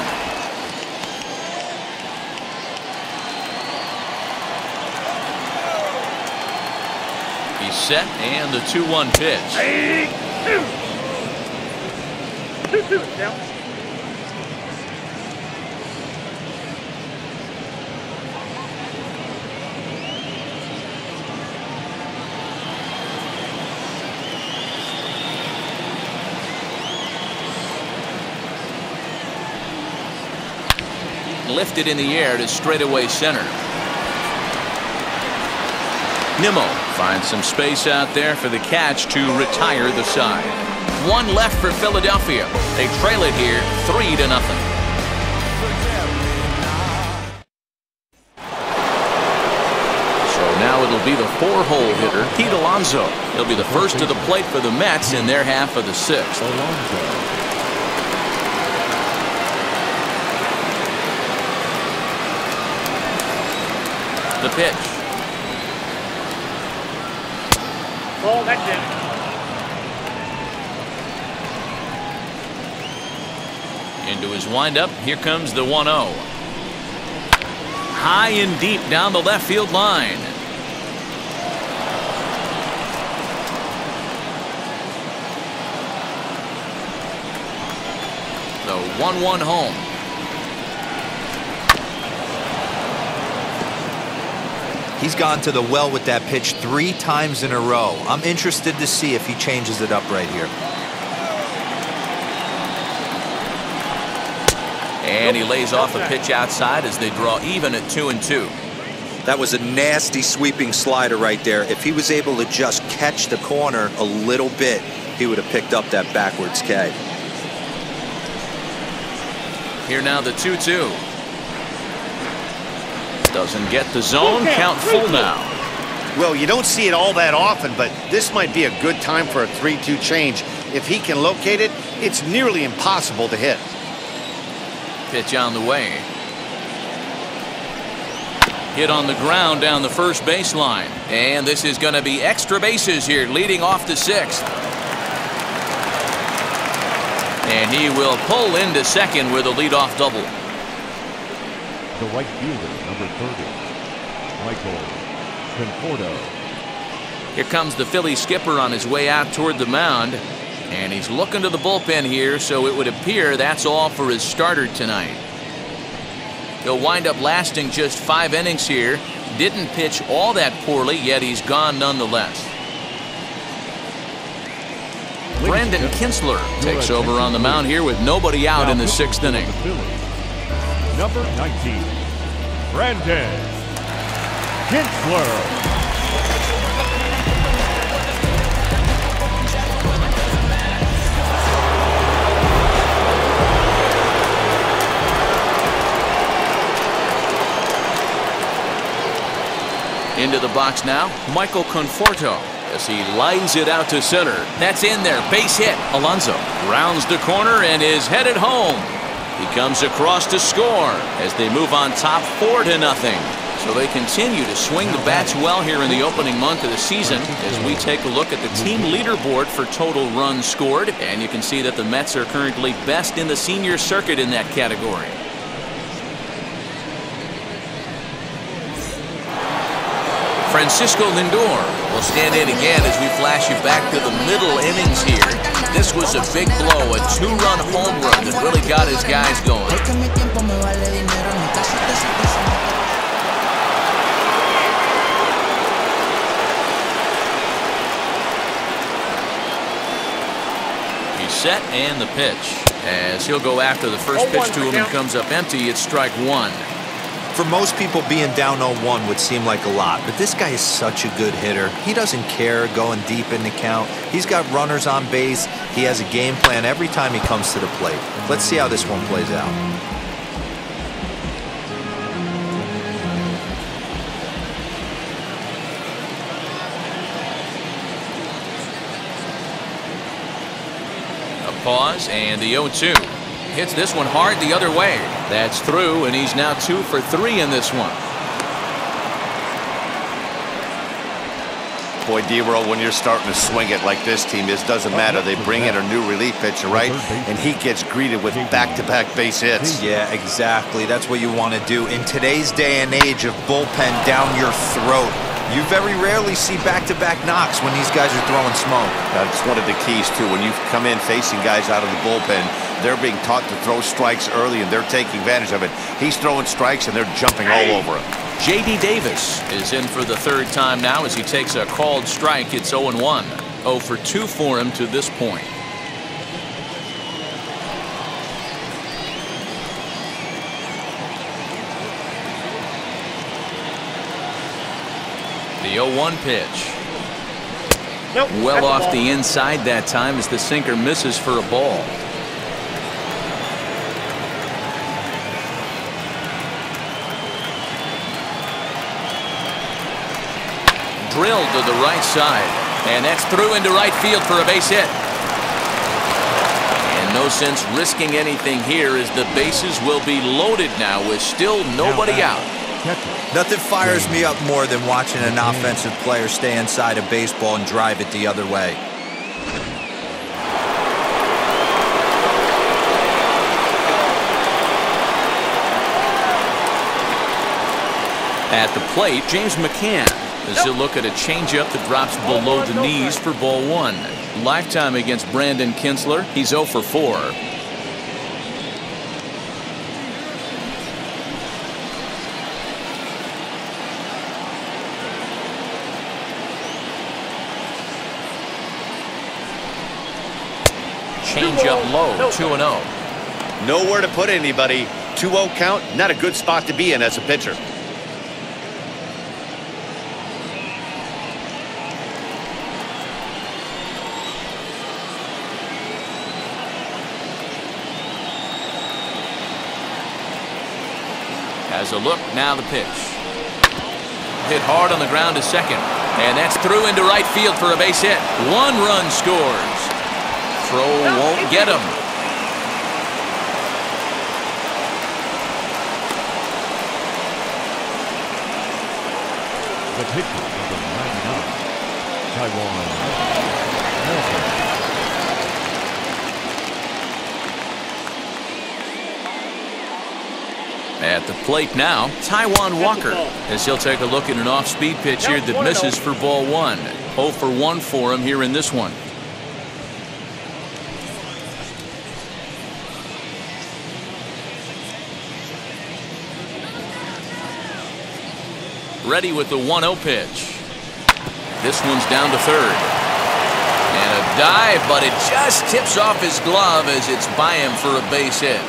He's set, and the 2-1 pitch. 2-2 down. Lifted in the air to straightaway center. Nimmo finds some space out there for the catch to retire the side. 1 left for Philadelphia. They trail it here 3-0. So now it'll be the 4-hole hitter, Pete Alonso. He'll be the first to the plate for the Mets in their half of the 6th. The pitch. Ball, that's in. Into his windup. Here comes the 1-0. High and deep down the left field line. The 1-1 home. He's gone to the well with that pitch 3 times in a row. I'm interested to see if he changes it up right here. And he lays off a pitch outside as they draw even at 2-2. That was a nasty sweeping slider right there. If he was able to just catch the corner a little bit, he would have picked up that backwards K. Here now the 2-2. Doesn't get the zone. Count full now. Well, you don't see it all that often, but this might be a good time for a 3-2 change. If he can locate it, it's nearly impossible to hit. Pitch on the way. Hit on the ground down the first baseline. And this is going to be extra bases here, leading off the 6th. And he will pull into second with a leadoff double. The right fielder, number 30, Michael Conforto. Here comes the Philly skipper on his way out toward the mound. And he's looking to the bullpen here, so it would appear that's all for his starter tonight. He'll wind up lasting just 5 innings here. Didn't pitch all that poorly, yet he's gone nonetheless. Brandon Kinsler takes over on the mound here with nobody out in the 6th inning. Number 19, Brandon Kinsler. Into the box now, Michael Conforto. as he lines it out to center. That's in there. Base hit. Alonso rounds the corner and is headed home. He comes across to score as they move on top 4-0. So they continue to swing the bats well here in the opening month of the season as we take a look at the team leaderboard for total runs scored. And you can see that the Mets are currently best in the senior circuit in that category. Francisco Lindor will stand in again as we flash you back to the middle innings here. This was a big blow, a 2-run home run that really got his guys going. He's set and the pitch. As he'll go after the first pitch to him and comes up empty, it's strike one. For most people, being down 0-1 would seem like a lot, but this guy is such a good hitter. He doesn't care going deep in the count. He's got runners on base. He has a game plan every time he comes to the plate. Let's see how this one plays out. A pause and the 0-2. Hits this one hard the other way. That's through, and he's now 2 for 3 in this one. Boy, D-Roll, when you're starting to swing it like this team is, doesn't matter. They bring in a new relief pitcher, right? And he gets greeted with back-to-back base hits. Yeah, exactly. That's what you want to do. In today's day and age of bullpen down your throat, you very rarely see back-to-back knocks when these guys are throwing smoke. That's one of the keys, too. When you come in facing guys out of the bullpen, they're being taught to throw strikes early, and they're taking advantage of it. He's throwing strikes, and they're jumping all over him. J.D. Davis is in for the third time now as he takes a called strike. It's 0-1. 0 for 2 for him to this point. The 0-1 pitch. Nope, well off the inside that time as the sinker misses for a ball. Drilled to the right side, and that's through into right field for a base hit. And no sense risking anything here as the bases will be loaded now with still nobody out. Nothing fires me up more than watching an offensive player stay inside a baseball and drive it the other way. At the plate, James Mcneill as he'll look at a changeup that drops below the knees for ball one. Lifetime against Brandon Kinsler. He's 0 for 4. Changeup low, 2-0. Nowhere to put anybody. 2-0 count, not a good spot to be in as a pitcher. Has a look, now the pitch. Hit hard on the ground to second. And that's through into right field for a base hit. 1 run scores. Throw won't get him. The pitcher, number 99, Taiwan. At the plate now, Taiwan Walker, as he'll take a look at an off-speed pitch here that misses for ball one. 0 for 1 for him here in this one. Ready with the 1-0 pitch. This one's down to third. And a dive, but it just tips off his glove as it's by him for a base hit.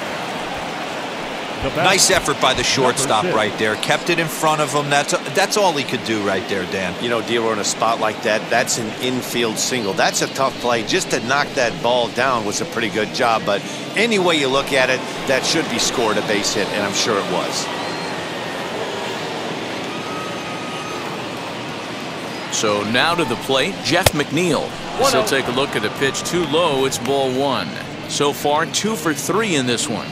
Nice effort by the shortstop right there. Kept it in front of him. That's all he could do right there, Dan. You know, Diego, in a spot like that, that's an infield single. That's a tough play. Just to knock that ball down was a pretty good job. But any way you look at it, that should be scored a base hit, and I'm sure it was. So now to the plate, Jeff McNeil. So take a look at a pitch too low. It's ball one. So far, 2 for 3 in this one.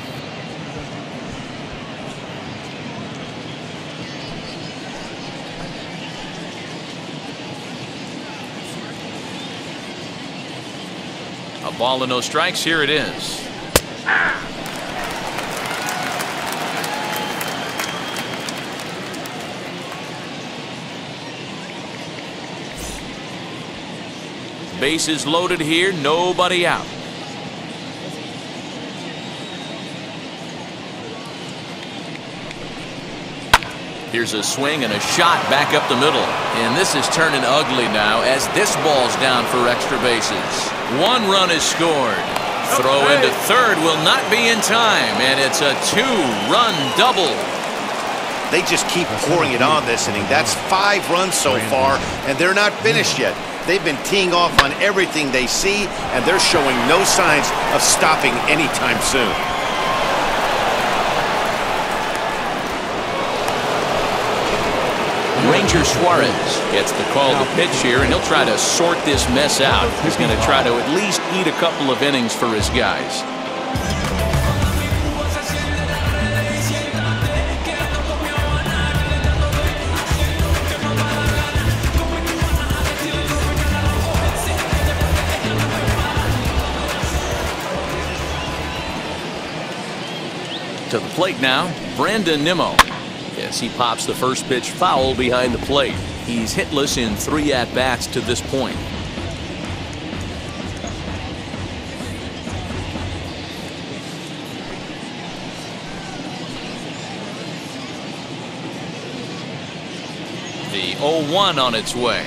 A ball and no strikes. Here it is. Bases loaded here, nobody out. Here's a swing and a shot back up the middle. And this is turning ugly now as this ball's down for extra bases. 1 run is scored. Throw into third will not be in time, and it's a 2-run double. They just keep pouring it on this inning. That's 5 runs so far, and they're not finished yet. They've been teeing off on everything they see, and they're showing no signs of stopping anytime soon. Ranger Suarez gets the call to pitch here, and he'll try to sort this mess out. He's going to try to at least eat a couple of innings for his guys. To the plate now, Brandon Nimmo. Yes, he pops the first pitch foul behind the plate. He's hitless in 3 at-bats to this point. The 0-1 on its way.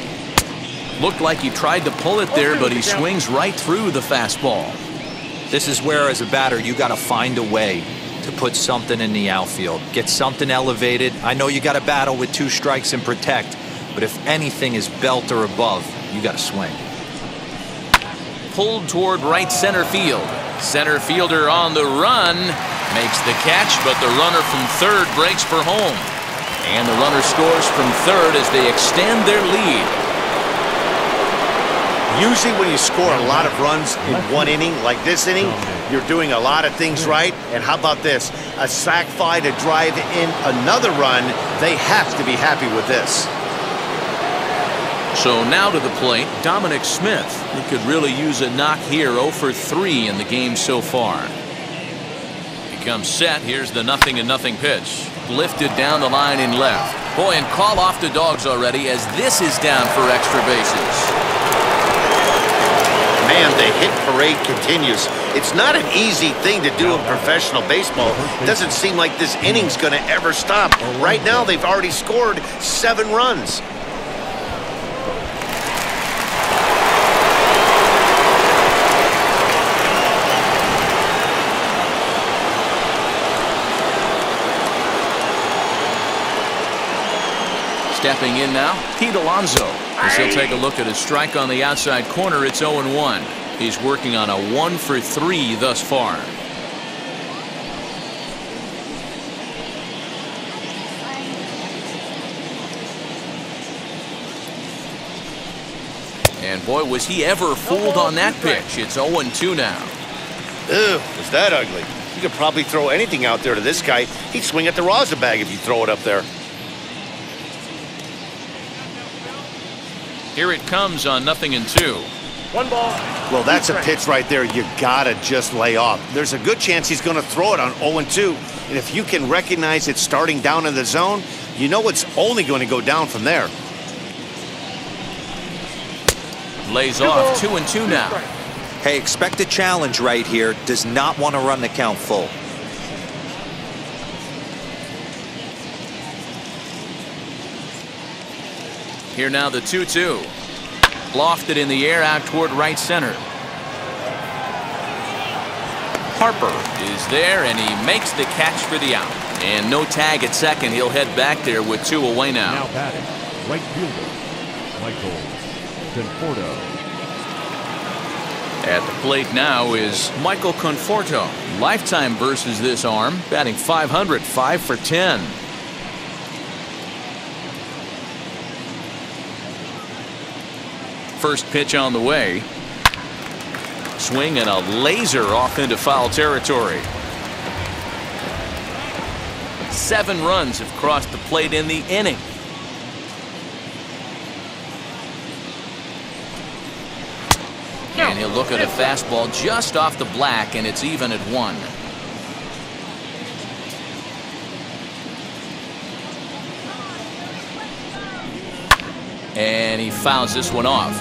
Looked like he tried to pull it there, but he swings right through the fastball. This is where, as a batter, you got to find a way to put something in the outfield. Get something elevated. I know you got to battle with 2 strikes and protect, but if anything is belt or above, you got to swing. Pulled toward right center field. Center fielder on the run. Makes the catch, but the runner from third breaks for home. And the runner scores from third as they extend their lead. Usually when you score a lot of runs in 1 inning, like this inning, you're doing a lot of things right. And how about this? A sac fly to drive in another run. They have to be happy with this. So now to the plate, Dominic Smith. He could really use a knock here. 0 for 3 in the game so far. He comes set. Here's the 0-0 pitch. Lifted down the line in left. Boy, and call off the dogs already as this is down for extra bases. Man, the hit parade continues. It's not an easy thing to do in professional baseball. It doesn't seem like this inning's going to ever stop. Right now, they've already scored 7 runs. Stepping in now, Pete Alonso. As he'll take a look at a strike on the outside corner, it's 0-1. He's working on a 1 for 3 thus far. And boy, was he ever fooled on that pitch. It's 0-2 now. Ew, was that ugly? You could probably throw anything out there to this guy. He'd swing at the rosin bag if you throw it up there. Here it comes on 0-2. 1 ball. Well, that's a pitch right there you gotta just lay off. There's a good chance he's gonna throw it on 0-2. And if you can recognize it starting down in the zone, you know it's only going to go down from there. Lays off 2-2 now. Hey, expect a challenge right here. Does not want to run the count full. Here now the 2-2. Lofted in the air out toward right center. Harper is there, and he makes the catch for the out. And no tag at second. He'll head back there with 2 away now. Now batting, right fielder, Michael Conforto. At the plate now is Michael Conforto. Lifetime versus this arm, batting .500, 5 for 10. First pitch on the way. Swing and a laser off into foul territory. 7 runs have crossed the plate in the inning. And he'll look at a fastball just off the black, and it's even at 1. And he fouls this one off.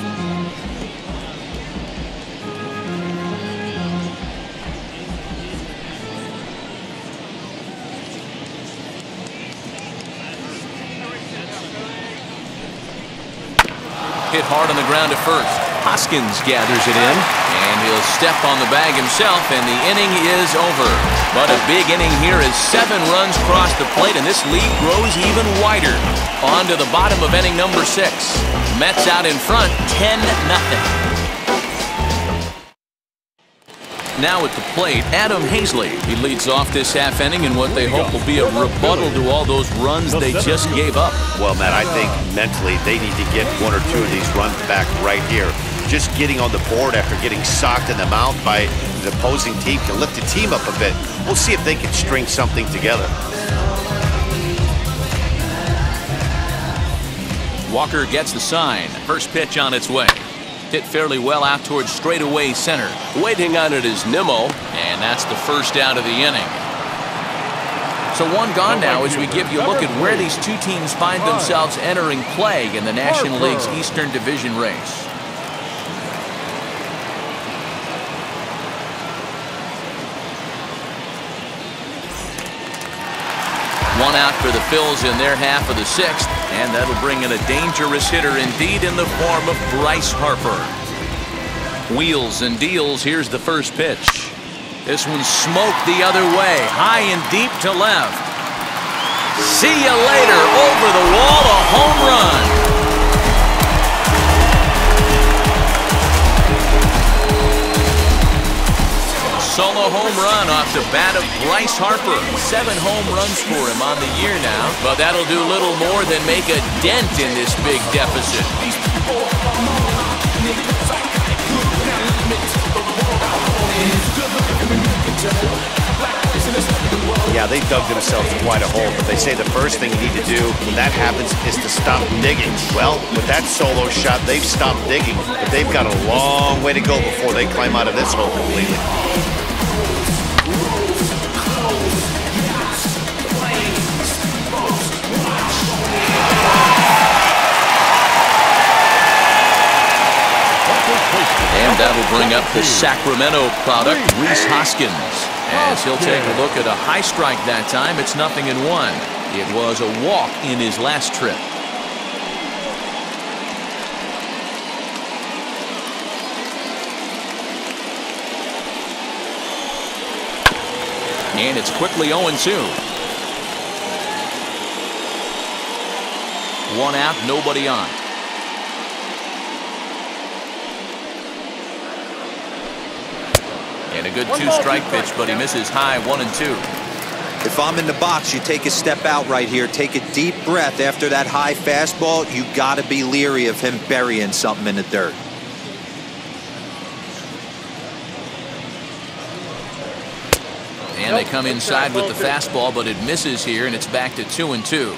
Hit hard on the ground to first. Hoskins gathers it in, and he'll step on the bag himself, and the inning is over. But a big inning here as 7 runs cross the plate, and this lead grows even wider. On to the bottom of inning number 6. Mets out in front, 10-0. Now at the plate, Adam Hazley. He leads off this half inning in what they hope will be a rebuttal to all those runs they just gave up. Well, Matt, I think mentally they need to get 1 or 2 of these runs back right here. Just getting on the board after getting socked in the mouth by the opposing team can lift the team up a bit. We'll see if they can string something together. Walker gets the sign. First pitch on its way. Hit fairly well out towards straightaway center. Waiting on it is Nimmo, and that's the first out of the inning. So 1 gone now as we give you a look at where these 2 teams find themselves entering play in the National League's Eastern Division race. One out for the Phils in their half of the 6th, and that'll bring in a dangerous hitter indeed in the form of Bryce Harper. Wheels and deals. Here's the first pitch. This one smoked the other way, high and deep to left. See you later. Over the wall, a home run. Solo home run off the bat of Bryce Harper. 7 home runs for him on the year now, but that'll do little more than make a dent in this big deficit. Yeah, they dug themselves quite a hole, but they say the first thing you need to do when that happens is to stop digging. Well, with that solo shot, they've stopped digging, but they've got a long way to go before they climb out of this hole completely. And that'll bring up the Sacramento product, Rhys Hoskins, as he'll take a look at a high strike that time. It's 0-1. It was a walk in his last trip. And it's quickly 0-2. 1 out, nobody on. And a good 2-strike pitch, but he misses high. 1-2. If I'm in the box, you take a step out right here. Take a deep breath after that high fastball. You got to be leery of him burying something in the dirt. And they come inside with the fastball, but it misses here, and it's back to 2-2.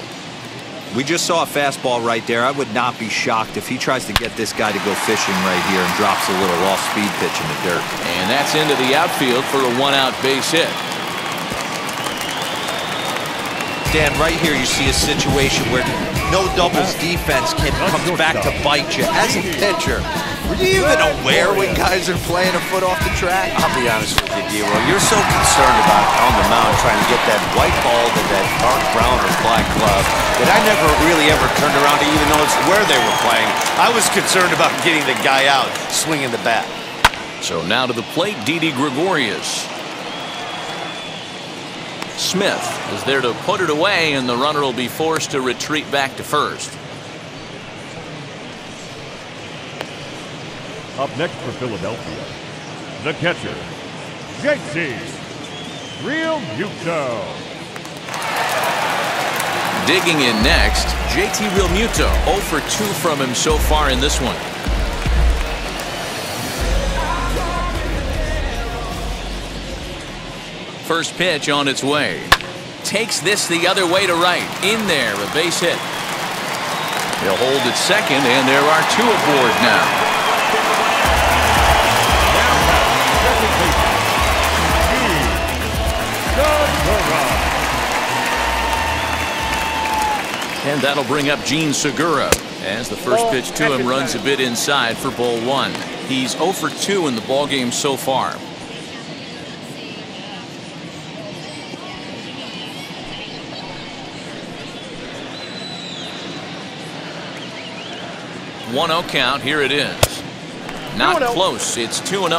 We just saw a fastball right there. I would not be shocked if he tries to get this guy to go fishing right here and drops a little off-speed pitch in the dirt. And that's into the outfield for a 1-out base hit. Dan, right here you see a situation where no doubles defense comes back to bite you. As a pitcher, were you even aware when guys are playing a foot off the track? I'll be honest with you, D-Roy. You're so concerned about on the mound trying to get that white ball to that dark brown or black glove that I never really ever turned around to even notice where they were playing. I was concerned about getting the guy out, swinging the bat. So now to the plate, Dede Gregorius. Smith is there to put it away, and the runner will be forced to retreat back to first. Up next for Philadelphia, the catcher, JT Realmuto. Digging in next, JT Realmuto. 0 for 2 from him so far in this one. first pitch on its way. Takes this the other way to right. In there, a base hit. He'll hold at second, and there are two aboard now. And that'll bring up Gene Segura as the first pitch to him runs a bit inside for ball one. He's 0 for 2 in the ballgame so far. One-0 count. Here it is. Not close. It's 2-0.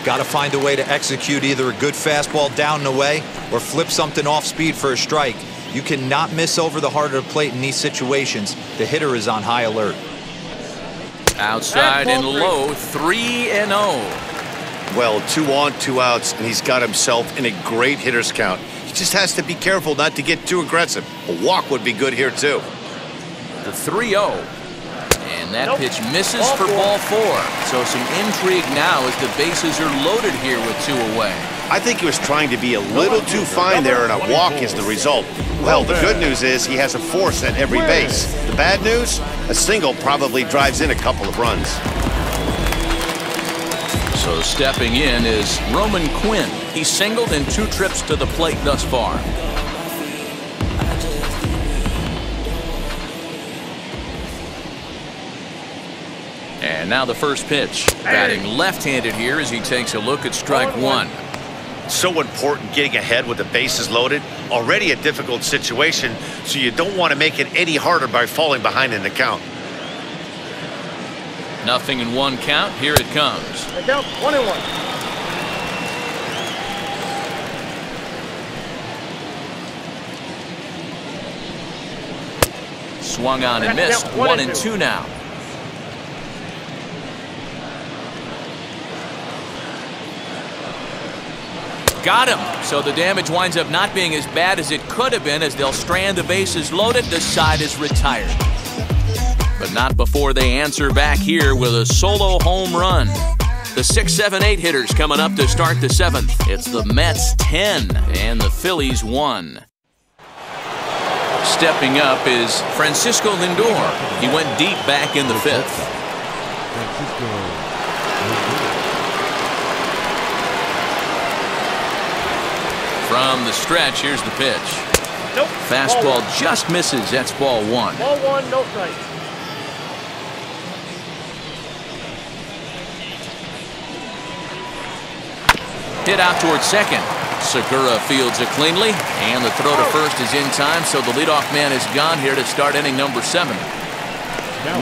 Got to find a way to execute either a good fastball down and away or flip something off speed for a strike. You cannot miss over the heart of the plate in these situations. The hitter is on high alert. Outside and low, 3-0. Well, 2 on, 2 outs, and he's got himself in a great hitter's count. He just has to be careful not to get too aggressive. A walk would be good here, too. The 3-0. And that pitch misses for ball 4. So some intrigue now as the bases are loaded here with 2 away. I think he was trying to be a little too fine there, and a walk is the result. Well, the good news is he has a force at every base. The bad news? A single probably drives in a couple of runs. So stepping in is Roman Quinn. He's singled in 2 trips to the plate thus far. And now the first pitch. Batting left-handed here as he takes a look at strike one. So important getting ahead with the bases loaded. Already a difficult situation, so you don't want to make it any harder by falling behind in the count. Nothing in 1 count. Here it comes. The count 1-1. Swung on and missed. 1-2 now. Got him. So the damage winds up not being as bad as it could have been as they'll strand the bases loaded. The side is retired. But not before they answer back here with a solo home run. The 6, 7, 8 hitters coming up to start the 7th. It's the Mets 10 and the Phillies 1. Stepping up is Francisco Lindor. He went deep back in the 5th. From the stretch, here's the pitch. Nope. Fastball just misses. That's ball 1. Ball 1, no strike. Hit out towards second. Segura fields it cleanly, and the throw to first is in time, so the leadoff man is gone here to start inning number 7.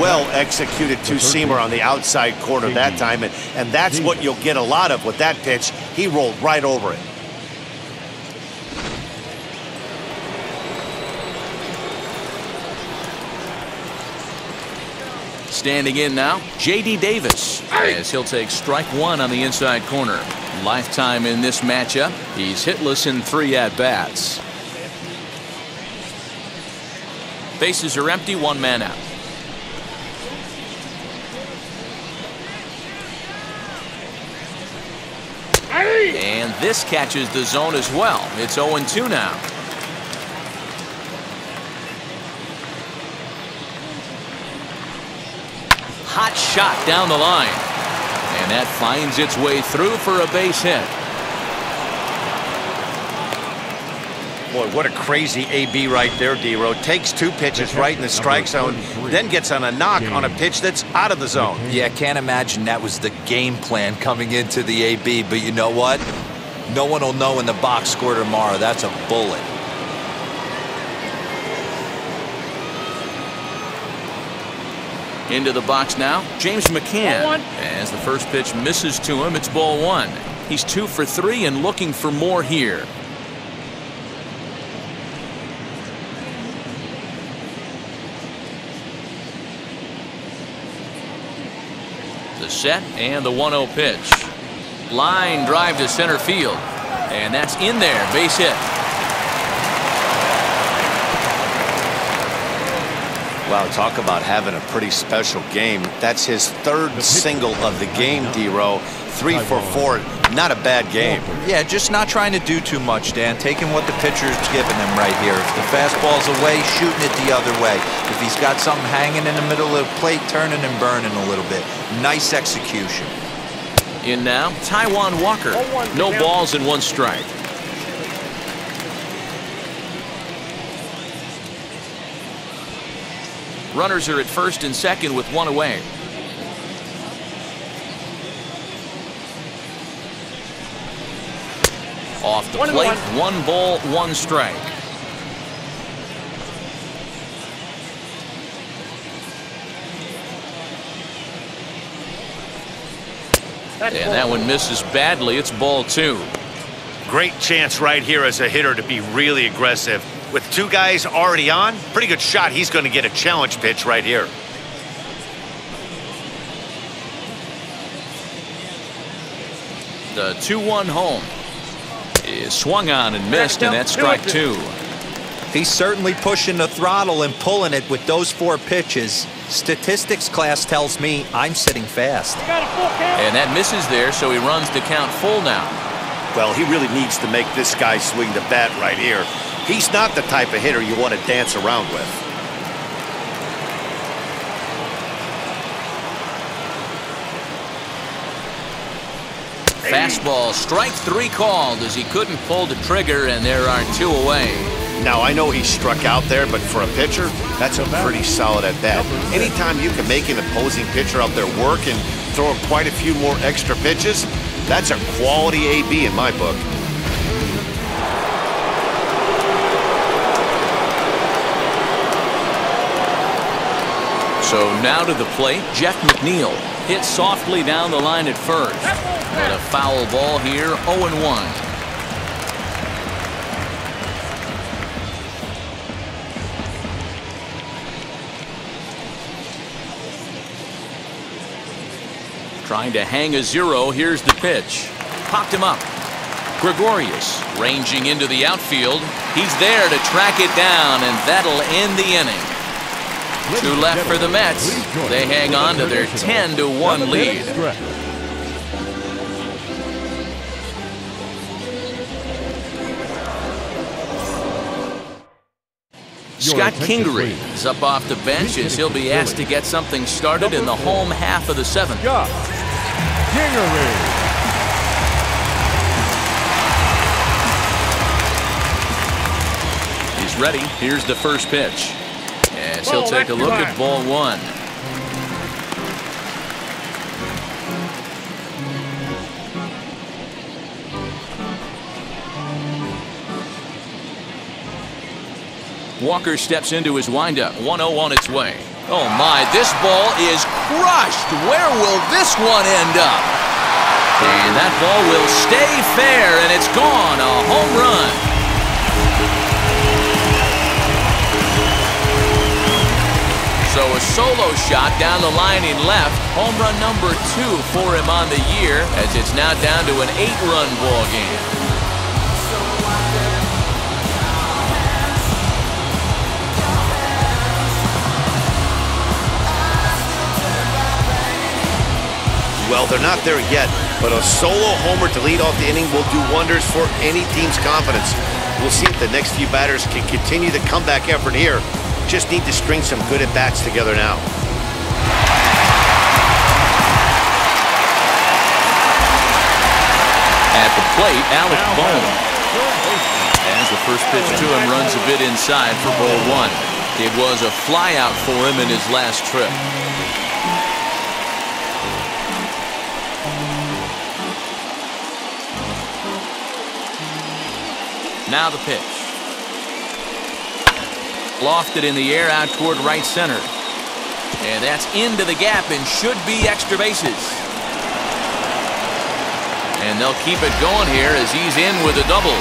Well executed two-seamer on the outside corner that time, and that's what you'll get a lot of with that pitch. He rolled right over it. Standing in now, J.D. Davis, as he'll take strike 1 on the inside corner. Lifetime in this matchup. He's hitless in 3 at-bats. Bases are empty, 1 man out. And this catches the zone as well. It's 0-2 now. Hot shot down the line. And that finds its way through for a base hit. Boy, what a crazy AB right there, D-Ro. Takes 2 pitches right in the strike zone, then gets on a knock on a pitch that's out of the zone. Yeah, can't imagine that was the game plan coming into the AB, but you know what? No one will know in the box score tomorrow. That's a bullet. Into the box now, James McCann. As the first pitch misses to him, it's ball 1. He's 2 for 3 and looking for more here. The set and the 1-0 pitch. Line drive to center field. And that's in there, base hit. Wow, talk about having a pretty special game. That's his 3rd single of the game, D-Row. 3 for 4. Not a bad game. Yeah, just not trying to do too much, Dan. Taking what the pitcher's giving him right here. If the fastball's away, shooting it the other way. If he's got something hanging in the middle of the plate, turning and burning a little bit. Nice execution. In now, Taijuan Walker. No balls and 1 strike. Runners are at first and second with 1 away. Off the plate, 1 ball, 1 strike. And that one misses badly. It's ball 2. Great chance right here as a hitter to be really aggressive. With 2 guys already on, pretty good shot. He's going to get a challenge pitch right here. The 2-1 home is swung on and missed, and that's strike 2. He's certainly pushing the throttle and pulling it with those 4 pitches. Statistics class tells me I'm sitting fast. And that misses there, so he runs the count full now. Well, he really needs to make this guy swing the bat right here. He's not the type of hitter you want to dance around with. Fastball, strike 3 called as he couldn't pull the trigger, and there are 2 away. Now, I know he struck out there, but for a pitcher, that's a pretty solid at bat. Anytime you can make an opposing pitcher out there work and throw quite a few more extra pitches, that's a quality AB in my book. So now to the plate, Jeff McNeil hit softly down the line at first. But a foul ball here, 0-1. Trying to hang a 0. Here's the pitch. Popped him up. Gregorius ranging into the outfield. He's there to track it down, and that'll end the inning. 2 left for the Mets. They hang on to their 10-1 lead. Scott Kingery is up off the bench as he'll be asked to get something started in the home half of the 7th. He's ready. Here's the first pitch. As he'll take a look at ball 1. Walker steps into his windup. 1-0 on its way. Oh my, this ball is crushed. Where will this one end up? And that ball will stay fair, and it's gone. A home run. So a solo shot down the line in left. Home run number 2 for him on the year, as it's now down to an 8-run ball game. Well, they're not there yet, but a solo homer to lead off the inning will do wonders for any team's confidence. We'll see if the next few batters can continue the comeback effort here. Just need to string some good at-bats together now. At the plate, Alex Bone. As the first pitch to him runs a bit inside for ball 1. It was a flyout for him in his last trip. Now the pitch. Lofted in the air out toward right center. And that's into the gap and should be extra bases. And they'll keep it going here as he's in with a double.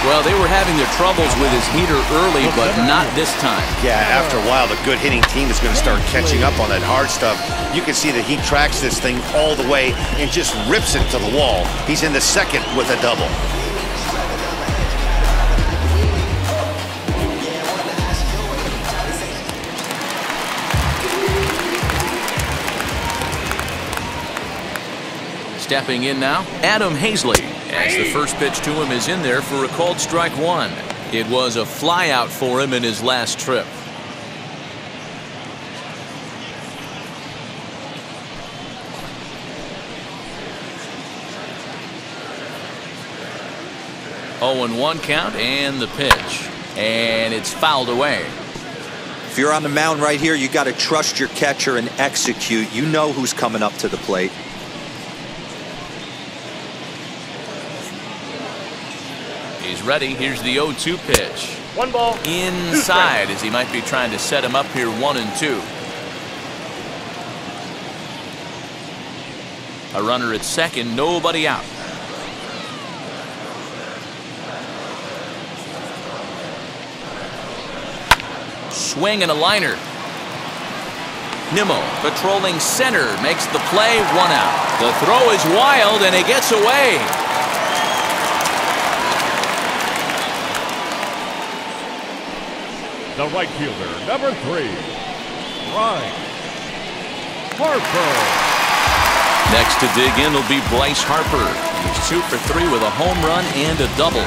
Well, they were having their troubles with his heater early, but not this time. Yeah, after a while, the good hitting team is going to start catching up on that hard stuff. You can see that he tracks this thing all the way and just rips it to the wall. He's in the second with a double. Stepping in now, Adam Hazley, as the first pitch to him is in there for a called strike one. It was a flyout for him in his last trip. Oh, and 1 count, and the pitch. And it's fouled away. If you're on the mound right here, you got to trust your catcher and execute. You know who's coming up to the plate. He's ready. Here's the 0-2 pitch. 1 ball. Inside, as he might be trying to set him up here 1-2. A runner at second, nobody out. Swing and a liner. Nimmo patrolling center makes the play, 1 out. The throw is wild and it gets away. The right fielder, number 3, Bryce Harper. Next to dig in will be Bryce Harper. He's 2 for 3 with a home run and a double.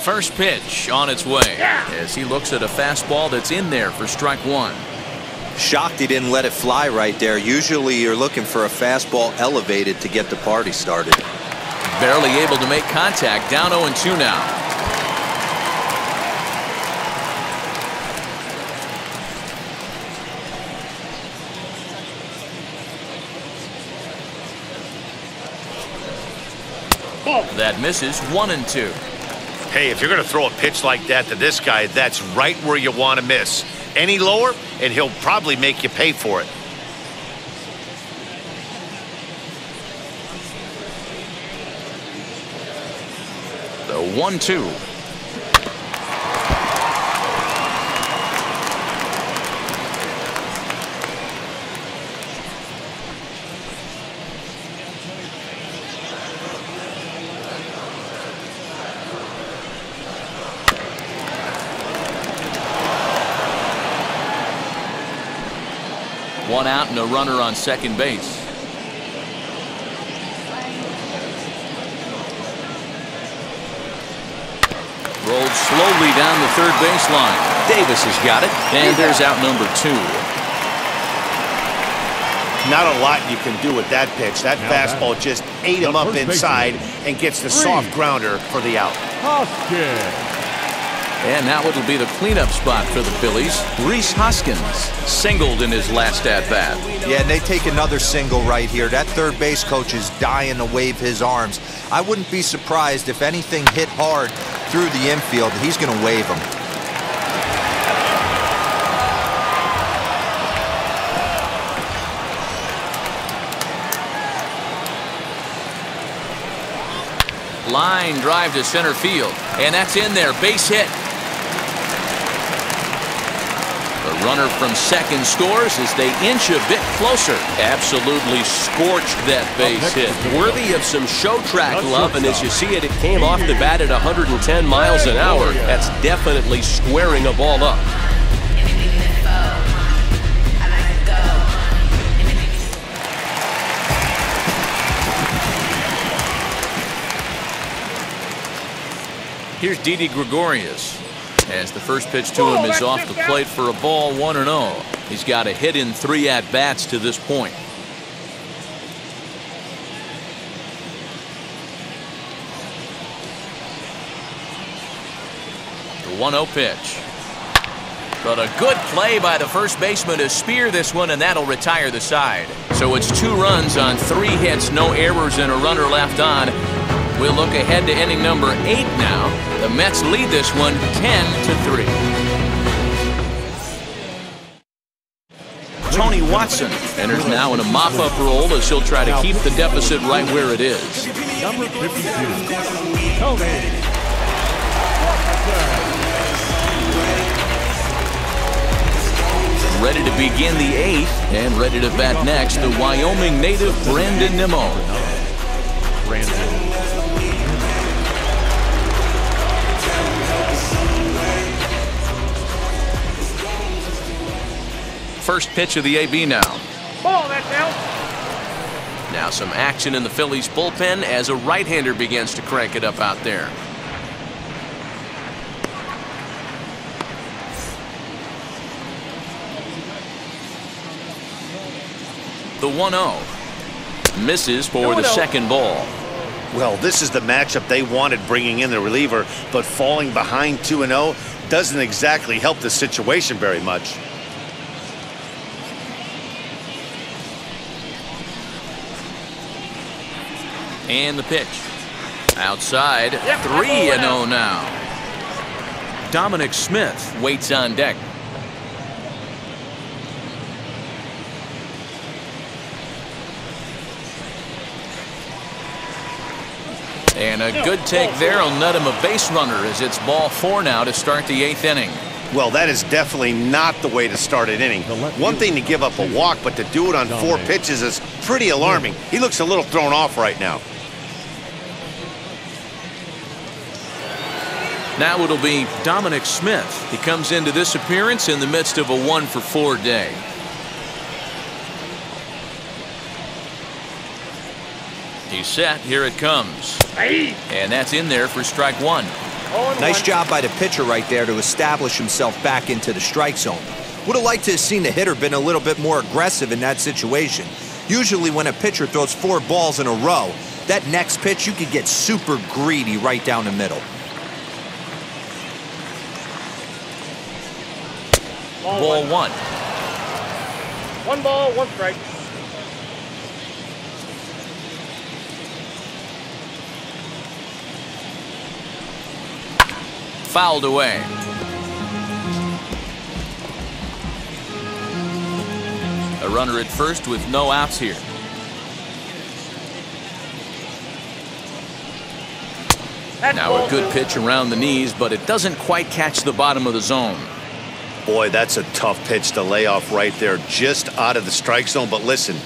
First pitch on its way as he looks at a fastball that's in there for strike 1. Shocked he didn't let it fly right there. Usually you're looking for a fastball elevated to get the party started. Barely able to make contact. Down 0-2 now. That misses. 1-2. Hey, if you're going to throw a pitch like that to this guy, that's right where you want to miss. Any lower, and he'll probably make you pay for it. The 1-2. One out and a runner on second base. Rolled slowly down the third baseline. Davis has got it, and there's out number 2. Not a lot you can do with that pitch. That fastball just ate him up inside and gets the soft grounder for the out. Hoskins. And now it'll be the cleanup spot for the Phillies. Rhys Hoskins singled in his last at-bat. Yeah, and they take another single right here. That third base coach is dying to wave his arms. I wouldn't be surprised if anything hit hard through the infield. He's going to wave them. Line drive to center field, and that's in there. Base hit. The runner from second scores as they inch a bit closer. Absolutely scorched that base hit. Worthy of some show track love, and as you see it, it came off the bat at 110 miles an hour. That's definitely squaring a ball up. Here's Dede Gregorius as the first pitch to him is off the plate for a ball, 1-0. He's got a hit in 3 at-bats to this point. The 1-0 pitch. But a good play by the first baseman to spear this one, and that'll retire the side. So it's 2 runs on 3 hits, no errors, and a runner left on. We'll look ahead to inning number 8 now. The Mets lead this one 10-3. Tony Watson enters now in a mop-up role as he'll try to keep the deficit right where it is. Number 52, Tony Watson. ready to begin the 8th, and ready to bat next, the Wyoming native Brandon Nimmo. First pitch of the AB now. Ball, that's out. Now some action in the Phillies bullpen as a right-hander begins to crank it up out there. The 1-0. Misses for the second ball. Well, this is the matchup they wanted, bringing in the reliever, but falling behind 2-0 doesn't exactly help the situation very much. And the pitch. Outside, 3-0 now. Dominic Smith waits on deck. And a good take there will net him a base runner as it's ball 4 now to start the 8th inning. Well, that is definitely not the way to start an inning. One thing to give up a walk, but to do it on 4 pitches is pretty alarming. He looks a little thrown off right now. Now it'll be Dominic Smith. He comes into this appearance in the midst of a 1-for-4 day. He's set. Here it comes. And that's in there for strike 1. Nice job by the pitcher right there to establish himself back into the strike zone. Would have liked to have seen the hitter been a little bit more aggressive in that situation. Usually when a pitcher throws 4 balls in a row, that next pitch you could get super greedy right down the middle. Ball 1. 1 ball, 1 strike. Fouled away. A runner at first with no outs here. Now a good pitch around the knees, but it doesn't quite catch the bottom of the zone. Boy, that's a tough pitch to lay off right there, just out of the strike zone. But listen,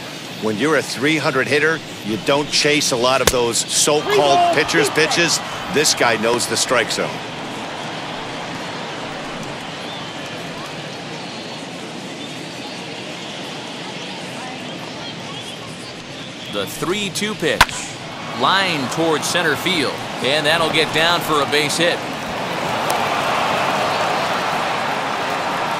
when you're a 300 hitter, you don't chase a lot of those so-called pitcher's pitches. This guy knows the strike zone. The 3-2 pitch. Line towards center field. And that'll get down for a base hit.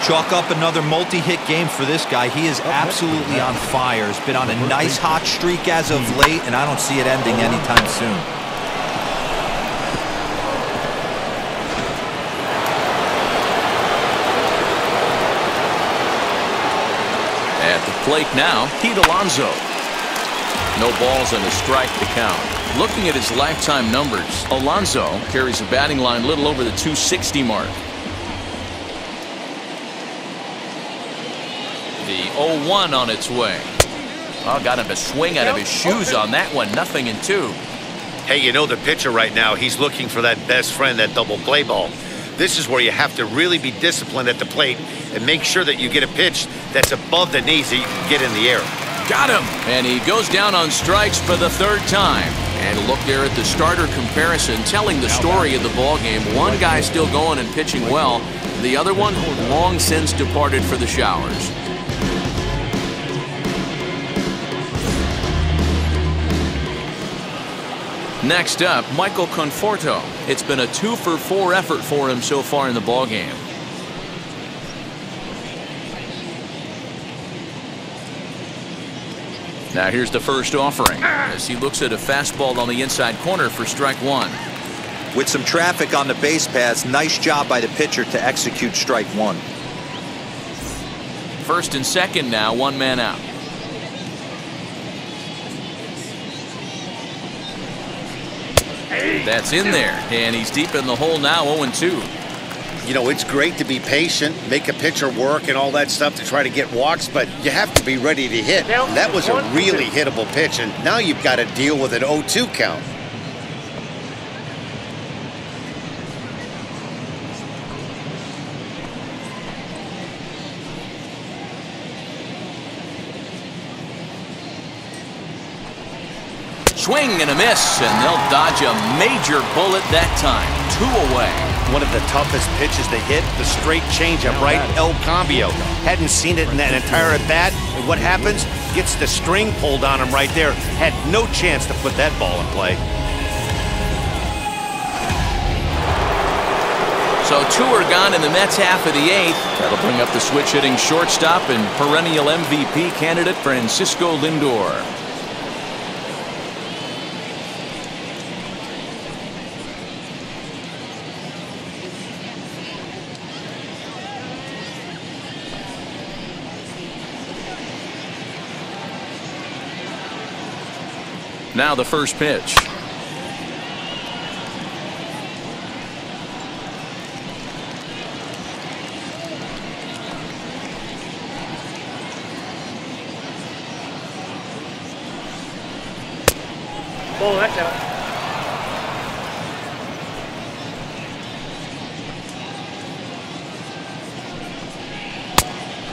Chalk up another multi-hit game for this guy. He is absolutely on fire. He's been on a nice hot streak as of late, and I don't see it ending anytime soon. At the plate now, Pete Alonso. No balls and a strike to count. Looking at his lifetime numbers, Alonso carries a batting line little over the 260 mark. The 0-1 on its way. Oh, got him to swing out of his shoes on that one. 0-2. Hey, you know the pitcher right now, he's looking for that best friend, that double play ball. This is where you have to really be disciplined at the plate and make sure that you get a pitch that's above the knees that you can get in the air. Got him! And he goes down on strikes for the 3rd time. And look there at the starter comparison, telling the story of the ballgame. One guy still going and pitching well. The other one long since departed for the showers. Next up, Michael Conforto. It's been a 2-for-4 effort for him so far in the ballgame. Now here's the first offering as he looks at a fastball on the inside corner for strike 1. With some traffic on the base paths, nice job by the pitcher to execute strike 1. First and second now, 1 man out. That's in there, and he's deep in the hole now, 0-2. You know, it's great to be patient, make a pitcher work and all that stuff to try to get walks, but you have to be ready to hit. That was a really hittable pitch, and now you've got to deal with an 0-2 count. Swing and a miss, and they'll dodge a major bullet that time. 2 away. One of the toughest pitches to hit, the straight changeup, right? El Cambio. Hadn't seen it in that entire at-bat. And what happens? Gets the string pulled on him right there. Had no chance to put that ball in play. So 2 are gone in the Mets half of the 8th. That'll bring up the switch-hitting shortstop and perennial MVP candidate Francisco Lindor. Now the first pitch. Ball, that's out.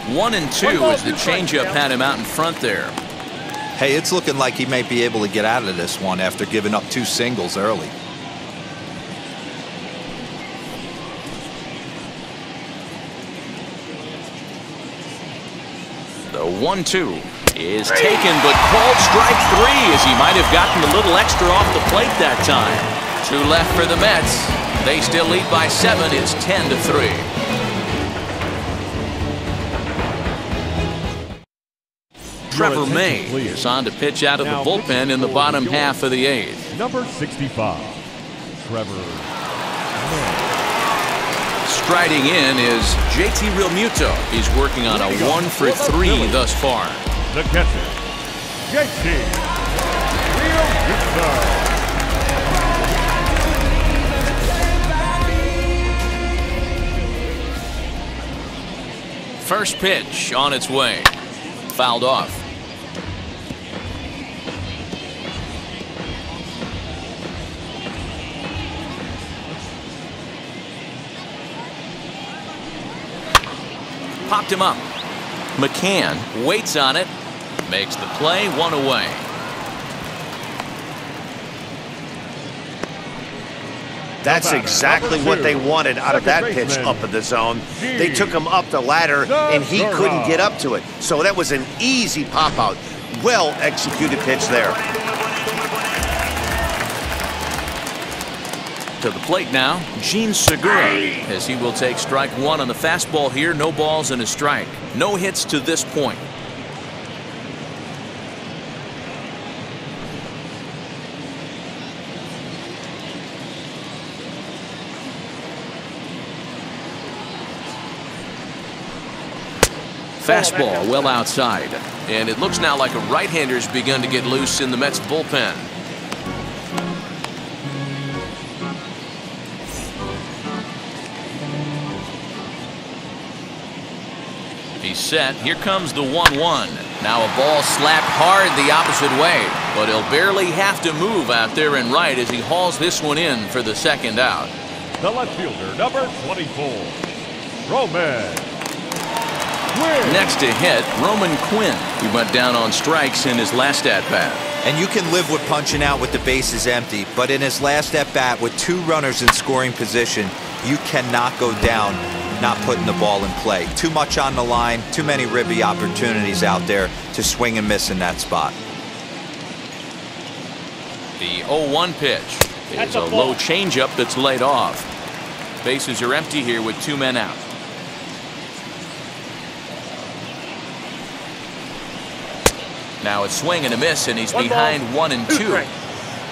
1-2 as the changeup had him out in front there. Hey, it's looking like he may be able to get out of this one after giving up 2 singles early. The 1-2 is taken, but called strike 3 as he might have gotten a little extra off the plate that time. 2 left for the Mets. They still lead by 7. It's 10-3. Trevor May is on to pitch out of the bullpen in the bottom half of the 8th. Number 65, Trevor May. Striding in is JT Realmuto. He's working on a 1-for-3 thus far. The catcher, JT Realmuto. First pitch on its way. Fouled off. Popped him up. McCann waits on it. Makes the play. 1 away. That's exactly what they wanted out of that pitch up in the zone. They took him up the ladder, and he couldn't get up to it. So that was an easy pop-out. Well-executed pitch there. To the plate now, Gene Segura, as he will take strike 1 on the fastball here. No balls and a strike. No hits to this point. Fastball well outside. And it looks now like a right-hander's begun to get loose in the Mets bullpen. He's set. Here comes the 1-1. Now a ball slapped hard the opposite way, but he'll barely have to move out there and right as he hauls this one in for the second out. The left fielder, number 24, Roman. Next to hit, Roman Quinn. He went down on strikes in his last at-bat. And you can live with punching out with the bases empty, but in his last at-bat with 2 runners in scoring position, you cannot go down not putting the ball in play. Too much on the line, too many ribby opportunities out there to swing and miss in that spot. The 0-1 pitch is a low changeup that's laid off. Bases are empty here with 2 men out. Now it's swing and a miss, and he's behind 1 and 2.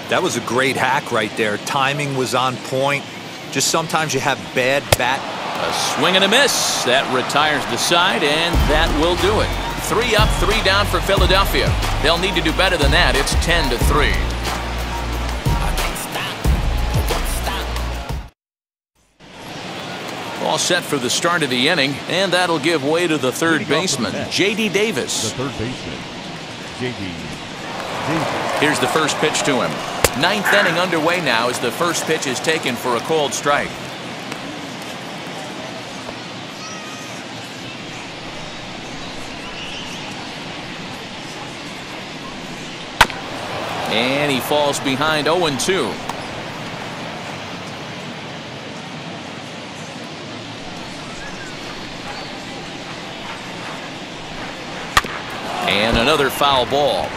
That was a great hack right there. Timing was on point. Just sometimes you have bad bat. A swing and a miss. That retires the side, and that will do it. 3 up, 3 down for Philadelphia. They'll need to do better than that. It's 10-3. All set for the start of the inning, and that'll give way to the third baseman, J.D. Davis. The third baseman, J.D. Davis. Here's the first pitch to him. 9th inning underway now as the first pitch is taken for a called strike. And he falls behind 0-2. And another foul ball.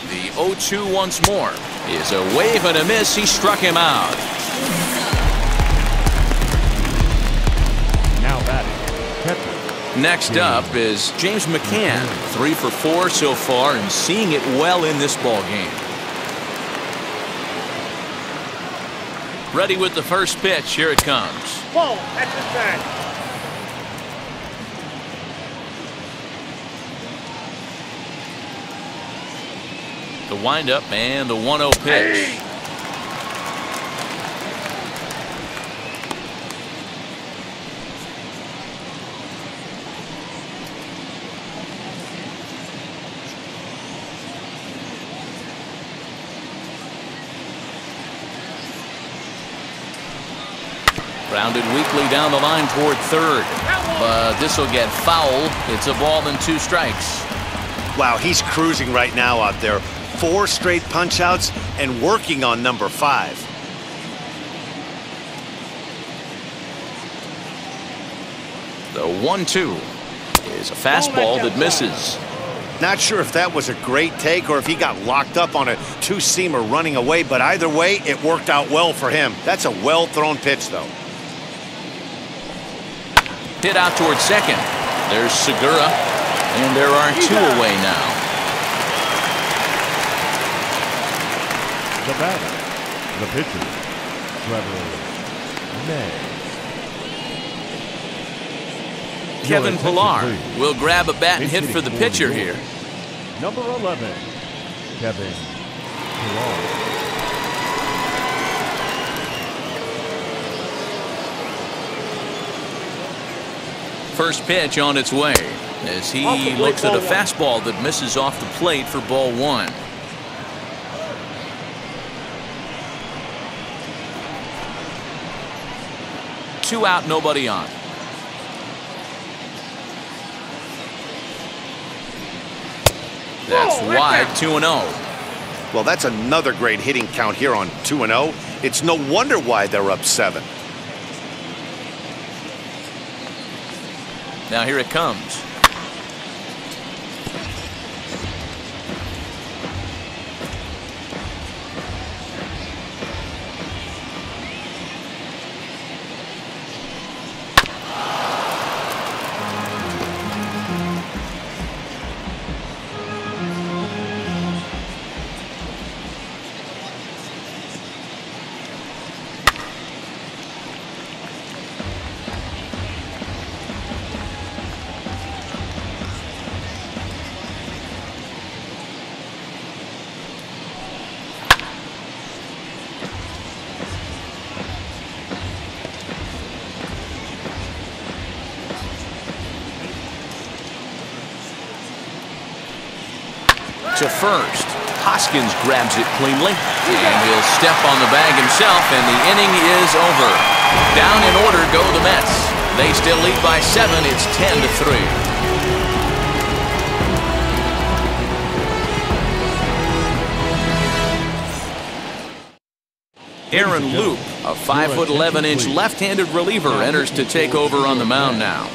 The 0-2 once more is a wave and a miss. He struck him out. Now batting, catcher. Next up is James McCann, 3 for 4 so far and seeing it well in this ball game. Ready with the first pitch. Here it comes. Ball, that's his back. The windup and the 1-0 pitch. Grounded weakly down the line toward third. But this will get foul. It's a ball and 2 strikes. Wow, he's cruising right now out there. 4 straight punch-outs and working on number 5. The 1-2 is a fastball that misses. Not sure if that was a great take or if he got locked up on a 2-seamer running away, but either way, it worked out well for him. That's a well-thrown pitch, though. Hit out towards second. There's Segura, and there are 2 away now. The batter, the pitcher, Trevor May. Kevin Pillar will grab a bat and hit for the pitcher here. Number 11, Kevin Pillar. First pitch on its way as he looks at a fastball that misses off the plate for ball 1. Two out, nobody on. That's wide, 2-0. Well, that's another great hitting count here on 2-0. It's no wonder why they're up 7. Now here it comes. To first. Hoskins grabs it cleanly, and he'll step on the bag himself, and the inning is over. Down in order go the Mets. They still lead by 7. It's 10-3. Aaron Loup, a 5'11" left-handed reliever, enters to take over on the mound now.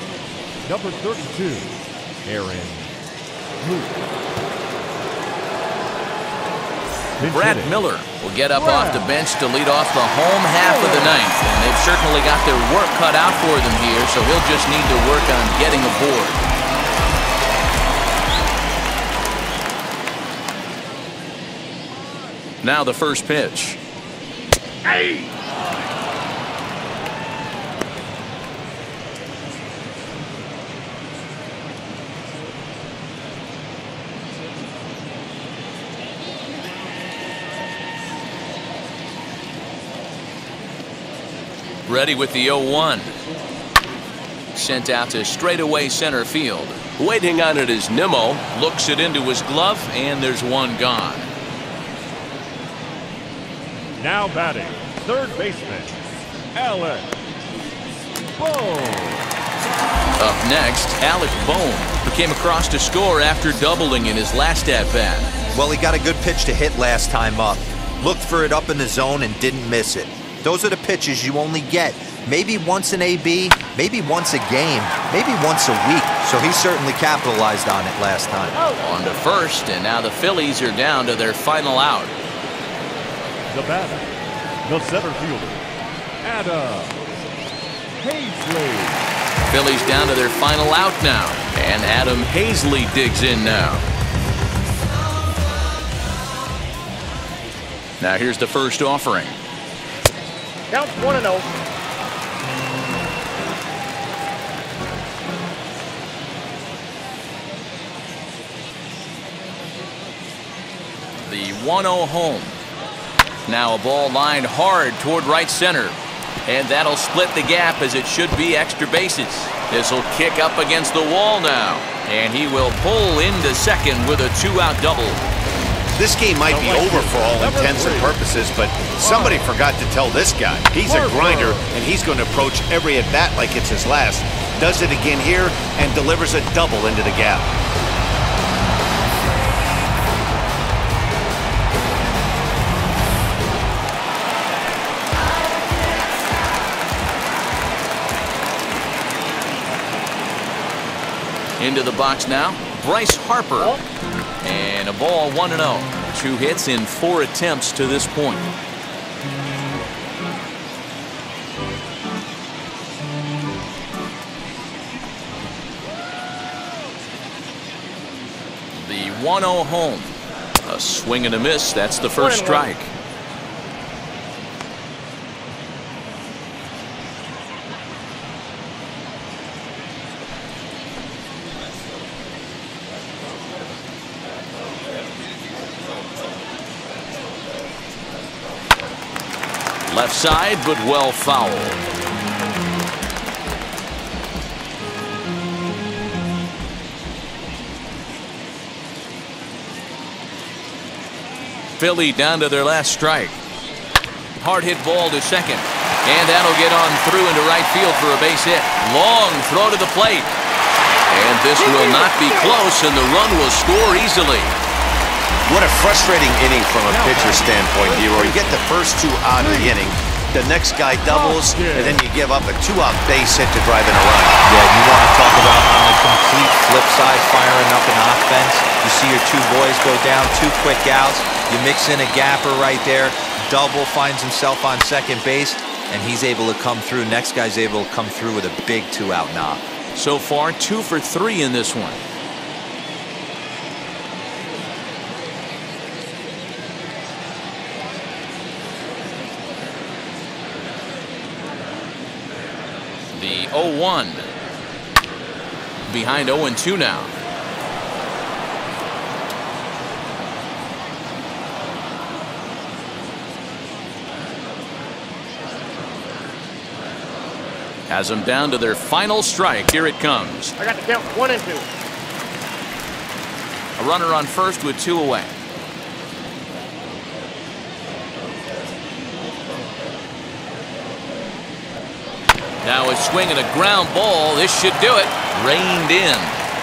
Number 32, Aaron Loup. Brad Miller will get up off the bench to lead off the home half of the 9th. And they've certainly got their work cut out for them here, so he'll just need to work on getting aboard. Now the first pitch. Hey! Ready with the 0-1. Sent out to straightaway center field. Waiting on it is Nimmo. Looks it into his glove, and there's one gone. Now batting, third baseman, Alex Miniak. Up next, Alec Bohm, who came across to score after doubling in his last at-bat. Well, he got a good pitch to hit last time up. Looked for it up in the zone and didn't miss it. Those are the pitches you only get maybe once an AB, maybe once a game, maybe once a week. So he certainly capitalized on it last time. On to first, and now the Phillies are down to their final out. The batter, the center fielder, Adam Hazley. Phillies down to their final out now, and Adam Hazley digs in now. Now here's the first offering. Count 1-0. The 1-0 home. Now a ball lined hard toward right center. And that'll split the gap, as it should be extra bases. This will kick up against the wall now. And he will pull into second with a 2-out double. This game might be over for all intents and purposes, but somebody forgot to tell this guy. He's a grinder, and he's going to approach every at-bat like it's his last. Does it again here and delivers a double into the gap. Into the box now, Bryce Harper. And a ball 1-0. 2 hits in 4 attempts to this point. The 1-0 home. A swing and a miss. That's the first strike. Left side, but well fouled. Philly down to their last strike. Hard hit ball to second. And that'll get on through into right field for a base hit. Long throw to the plate. And this will not be close, and the run will score easily. What a frustrating inning from a pitcher's standpoint, DeRosa. You get the first 2 out of the inning, the next guy doubles, and then you give up a 2-out base hit to drive in a run. Yeah, you want to talk about on the complete flip side, firing up an offense. You see your 2 boys go down, 2 quick outs. You mix in a gapper right there. Double, finds himself on second base, and he's able to come through. Next guy's able to come through with a big 2-out knock. So far, 2 for 3 in this one. The 0-1. Behind 0-2 now. Has them down to their final strike. Here it comes. I got the count 1 and 2. A runner on first with 2 away. Now a swing and a ground ball. This should do it. Reined in.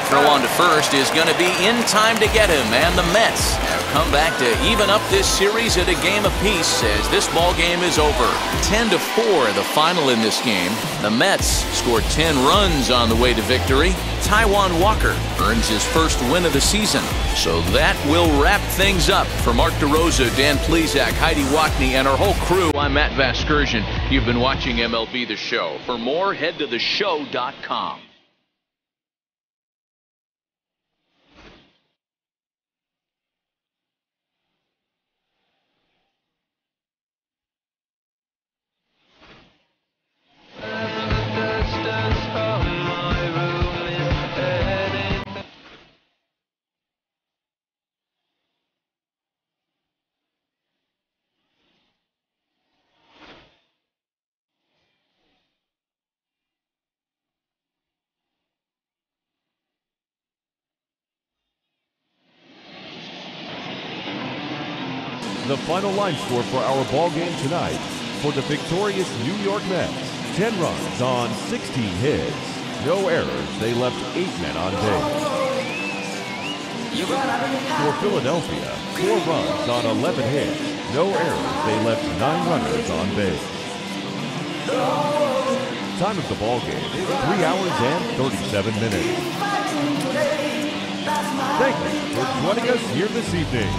Throw on to first is going to be in time to get him. And the Mets have come back to even up this series at a game apiece as this ball game is over. 10-4 the final in this game. The Mets scored 10 runs on the way to victory. Taijuan Walker earns his first win of the season. So that will wrap things up. For Mark DeRosa, Dan Plesac, Heidi Watney, and our whole crew, I'm Matt Vasgersian. You've been watching MLB The Show. For more, head to theshow.com. The final line score for our ball game tonight: for the victorious New York Mets, 10 runs on 16 hits. No errors. They left 8 men on base. For Philadelphia, 4 runs on 11 hits. No errors. They left 9 runners on base. Time of the ball game, 3 hours and 37 minutes. Thank you for joining us here this evening.